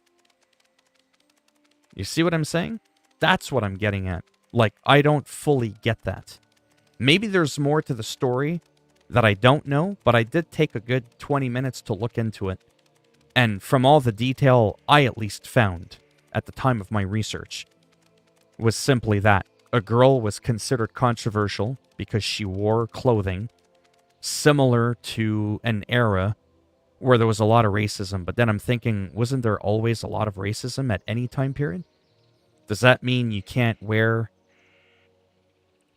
A: You see what I'm saying? That's what I'm getting at. Like, I don't fully get that. Maybe there's more to the story that I don't know, but I did take a good 20 minutes to look into it. And from all the detail I at least found at the time of my research, was simply that a girl was considered controversial because she wore clothing similar to an era where there was a lot of racism. But then I'm thinking, wasn't there always a lot of racism at any time period? Does that mean you can't wear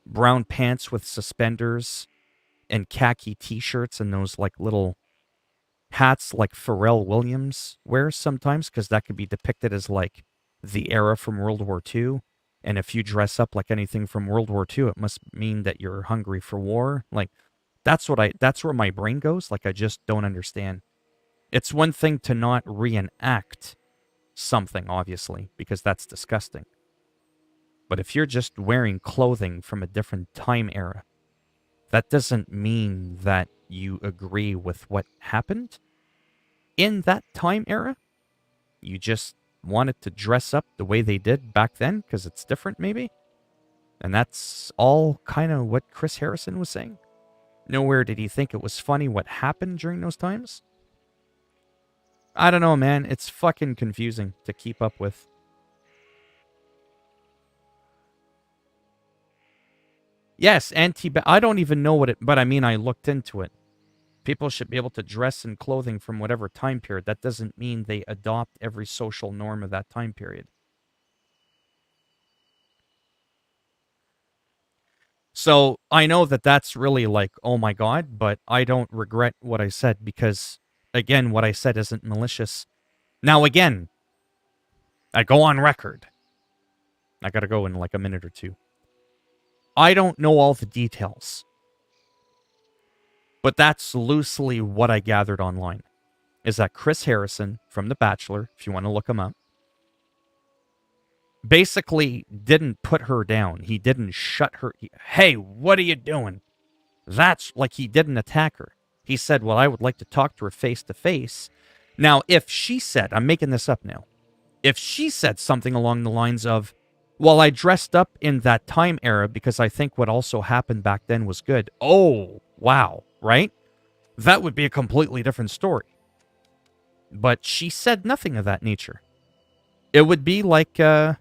A: brown pants with suspenders and khaki t-shirts and those like little hats like Pharrell Williams wears sometimes? Because that could be depicted as like the era from World War II. And if you dress up like anything from World War II, it must mean that you're hungry for war. Like, that's where my brain goes. Like, I just don't understand. It's one thing to not reenact something, obviously, because that's disgusting. But if you're just wearing clothing from a different time era, that doesn't mean that you agree with what happened in that time era. You just wanted to dress up the way they did back then because it's different, maybe? And that's all kind of what Chris Harrison was saying. Nowhere did he think it was funny what happened during those times. I don't know, man. It's fucking confusing to keep up with. Yes, I don't even know what it, but I mean, I looked into it. People should be able to dress in clothing from whatever time period. That doesn't mean they adopt every social norm of that time period. So I know that that's really like, oh my God, but I don't regret what I said because, again, what I said isn't malicious. Now, again, I go on record. I gotta go in like a minute or two. I don't know all the details, but that's loosely what I gathered online. Is that Chris Harrison from The Bachelor, if you want to look him up, basically didn't put her down. He didn't shut her. Hey, what are you doing? That's like he didn't attack her. He said, well, I would like to talk to her face to face. Now, if she said, I'm making this up now, if she said something along the lines of, well, I dressed up in that time era because I think what also happened back then was good. Oh, wow, right? That would be a completely different story. But she said nothing of that nature. It would be like, sorry,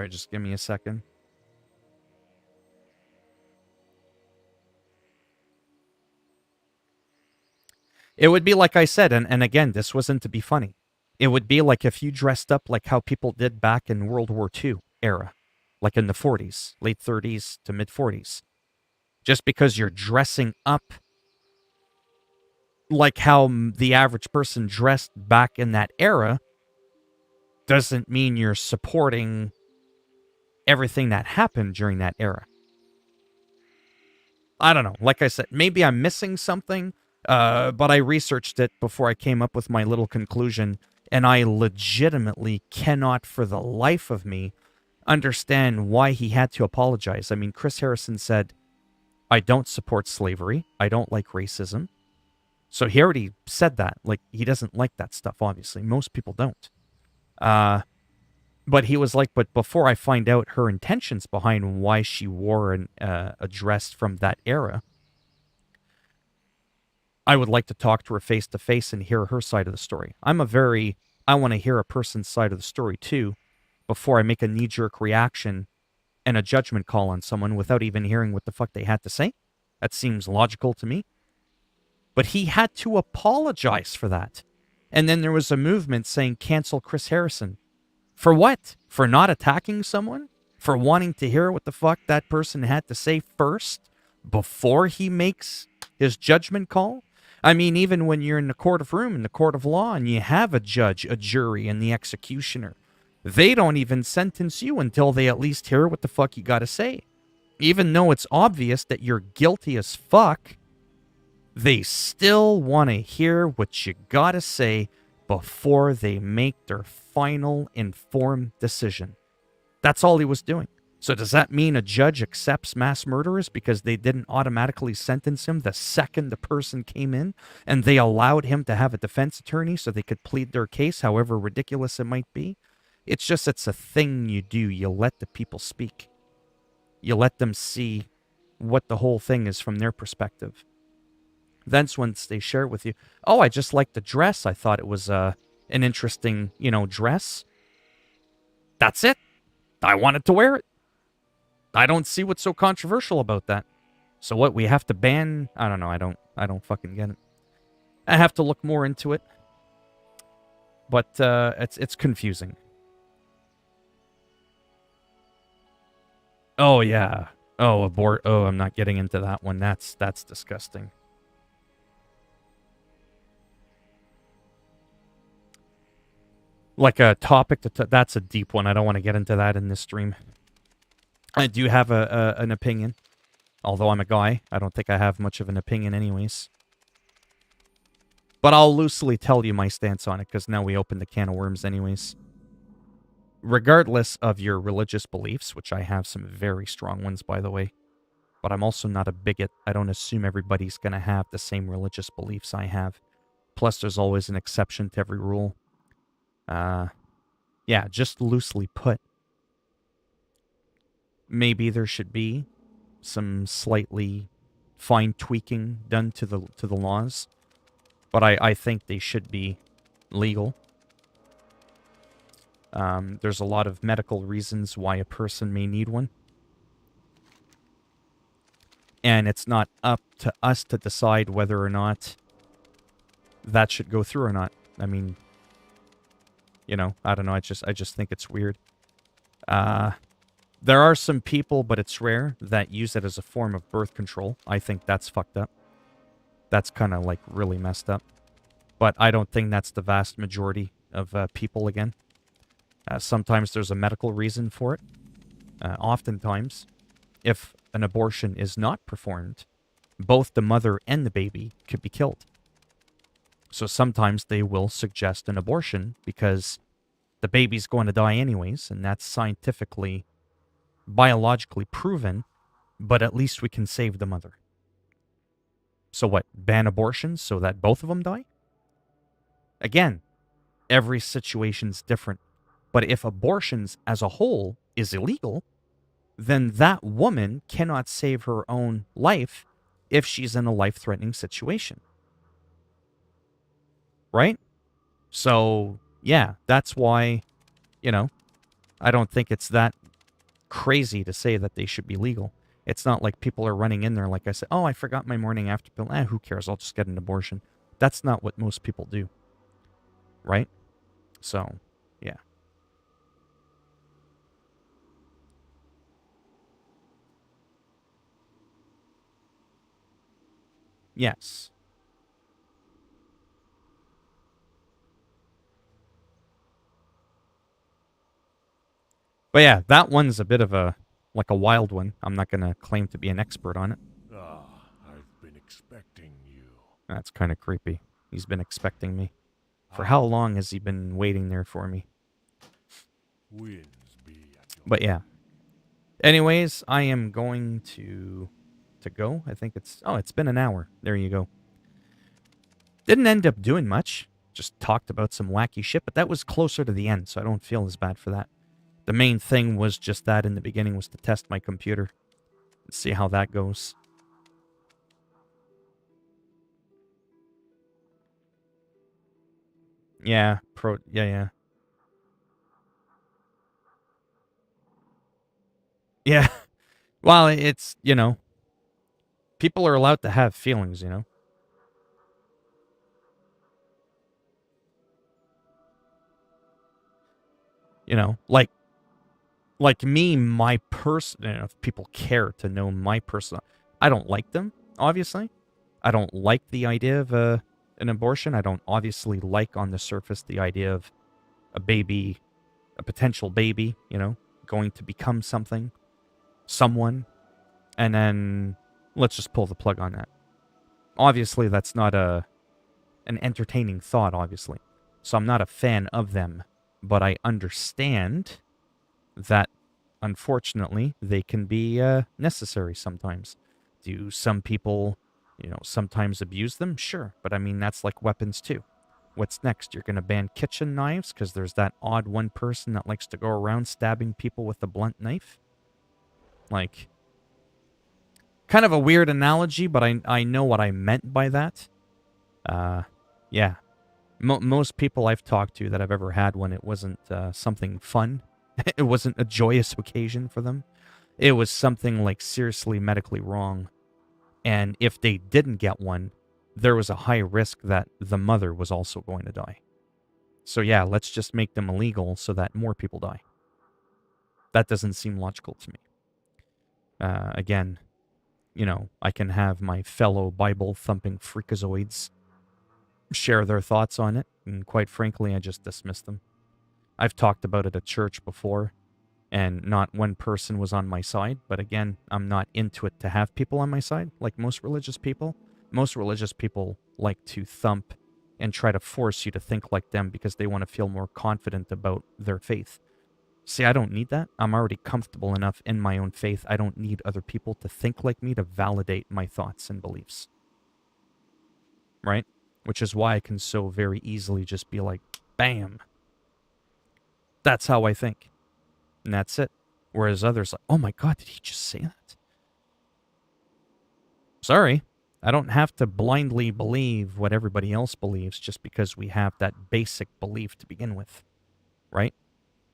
A: just give me a second. It would be like I said, and again, this wasn't to be funny. It would be like if you dressed up like how people did back in World War II era, like in the 40s, late 30s to mid 40s. Just because you're dressing up like how the average person dressed back in that era doesn't mean you're supporting everything that happened during that era. I don't know. Like I said, maybe I'm missing something, but I researched it before I came up with my little conclusion, and I legitimately cannot for the life of me understand why he had to apologize. I mean, Chris Harrison said, I don't support slavery. I don't like racism. So he already said that. Like, he doesn't like that stuff, obviously. Most people don't. But he was like, but before I find out her intentions behind why she wore a dress from that era, I would like to talk to her face to face and hear her side of the story. I want to hear a person's side of the story too, before I make a knee-jerk reaction and a judgment call on someone without even hearing what the fuck they had to say. That seems logical to me. But he had to apologize for that. And then there was a movement saying cancel Chris Harrison. For what? For not attacking someone? For wanting to hear what the fuck that person had to say first before he makes his judgment call? I mean, even when you're in the court of room, in the court of law, and you have a judge, a jury, and the executioner, they don't even sentence you until they at least hear what the fuck you gotta say. Even though it's obvious that you're guilty as fuck, they still want to hear what you gotta say before they make their final informed decision. That's all he was doing. So does that mean a judge accepts mass murderers because they didn't automatically sentence him the second the person came in, and they allowed him to have a defense attorney so they could plead their case, however ridiculous it might be? It's a thing you do. You let the people speak. You let them see what the whole thing is from their perspective. Then once they share it with you, oh, I just liked the dress. I thought it was an interesting, dress. That's it. I wanted to wear it. I don't see what's so controversial about that. So what, we have to ban? I don't know. I don't fucking get it. I have to look more into it. But it's confusing. Oh yeah. Oh, abort. Oh, I'm not getting into that one. That's disgusting. Like a topic that's a deep one. I don't want to get into that in this stream. I do have an opinion. Although I'm a guy, I don't think I have much of an opinion anyways. But I'll loosely tell you my stance on it, because now we open the can of worms anyways. Regardless of your religious beliefs, which I have some very strong ones, by the way, but I'm also not a bigot. I don't assume everybody's going to have the same religious beliefs I have. Plus, there's always an exception to every rule. Yeah, just loosely put, maybe there should be some slightly fine tweaking done to the laws, but I think they should be legal. There's a lot of medical reasons why a person may need one, and it's not up to us to decide whether or not that should go through or not. I mean, I don't know. I just think it's weird. There are some people, but it's rare, that use it as a form of birth control. I think that's fucked up. That's kind of like really messed up. But I don't think that's the vast majority of people again. Sometimes there's a medical reason for it. Oftentimes, if an abortion is not performed, both the mother and the baby could be killed. So sometimes they will suggest an abortion because the baby's going to die anyways, and that's scientifically, biologically proven, but at least we can save the mother. So what, ban abortions so that both of them die? Again, every situation's different. But if abortions as a whole is illegal, then that woman cannot save her own life if she's in a life-threatening situation. Right? So, yeah, that's why, I don't think it's that crazy to say that they should be legal. It's not like people are running in there, like I said, oh, I forgot my morning after pill. Who cares? I'll just get an abortion. That's not what most people do. Right? So, yeah. Yes. But yeah, that one's a bit of a wild one. I'm not going to claim to be an expert on it.
C: I've been expecting you.
A: That's kind of creepy. He's been expecting me. For how long has he been waiting there for me?
C: Winds be at your
A: But yeah. Anyways, I am going to go. I think it's been an hour. There you go. Didn't end up doing much. Just talked about some wacky shit, but that was closer to the end, so I don't feel as bad for that. The main thing was just that in the beginning was to test my computer. Let's see how that goes. Yeah, yeah. Yeah. Well, it's, people are allowed to have feelings, like me, my person, if people care to know my personal, I don't like them, obviously. I don't like the idea of an abortion. I don't obviously like on the surface the idea of a baby, a potential baby, going to become someone, and then let's just pull the plug on that. Obviously, that's not an entertaining thought, obviously. So I'm not a fan of them, but I understand that unfortunately, they can be necessary sometimes. Do some people, sometimes abuse them? Sure. But I mean, that's like weapons too. What's next? You're going to ban kitchen knives because there's that odd one person that likes to go around stabbing people with a blunt knife? Like, kind of a weird analogy, but I know what I meant by that. Yeah. Most people I've talked to that I've ever had one, it wasn't something fun. It wasn't a joyous occasion for them. It was something like seriously medically wrong. And if they didn't get one, there was a high risk that the mother was also going to die. So yeah, let's just make them illegal so that more people die. That doesn't seem logical to me. Again, I can have my fellow Bible-thumping freakazoids share their thoughts on it, and quite frankly, I just dismiss them. I've talked about it at church before, and not one person was on my side, but again, I'm not into it to have people on my side, like most religious people. Most religious people like to thump and try to force you to think like them because they want to feel more confident about their faith. See, I don't need that. I'm already comfortable enough in my own faith. I don't need other people to think like me to validate my thoughts and beliefs. Right? Which is why I can so very easily just be like, bam. That's how I think. And that's it. Whereas others like, oh my God, did he just say that? Sorry. I don't have to blindly believe what everybody else believes just because we have that basic belief to begin with. Right?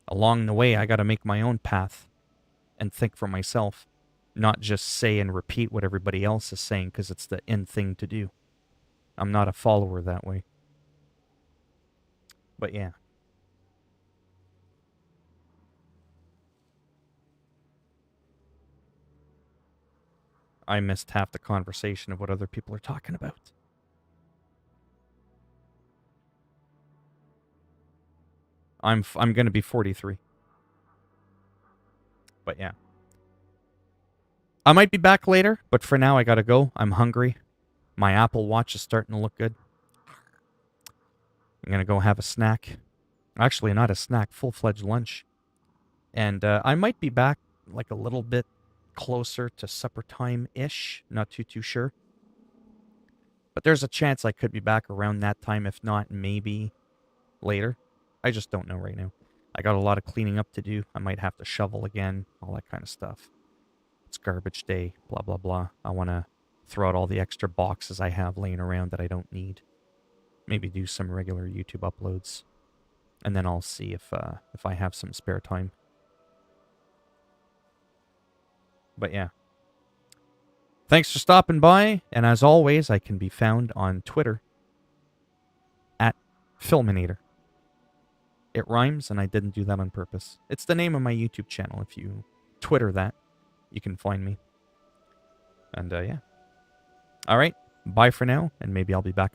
A: Along the way, I got to make my own path and think for myself, not just say and repeat what everybody else is saying because it's the in thing to do. I'm not a follower that way. But yeah. I missed half the conversation of what other people are talking about. I'm going to be 43. But yeah. I might be back later, but for now I got to go. I'm hungry. My Apple Watch is starting to look good. I'm going to go have a snack. Actually, not a snack, full-fledged lunch. And I might be back like a little bit closer to supper time-ish. Not too sure. But there's a chance I could be back around that time. If not, maybe later. I just don't know right now. I got a lot of cleaning up to do. I might have to shovel again, all that kind of stuff. It's garbage day, blah, blah, blah. I want to throw out all the extra boxes I have laying around that I don't need. Maybe do some regular YouTube uploads. And then I'll see if I have some spare time. But yeah. Thanks for stopping by. And as always, I can be found on Twitter at Philminator. It rhymes, and I didn't do that on purpose. It's the name of my YouTube channel. If you Twitter that, you can find me. And yeah. All right. Bye for now, and maybe I'll be back a bit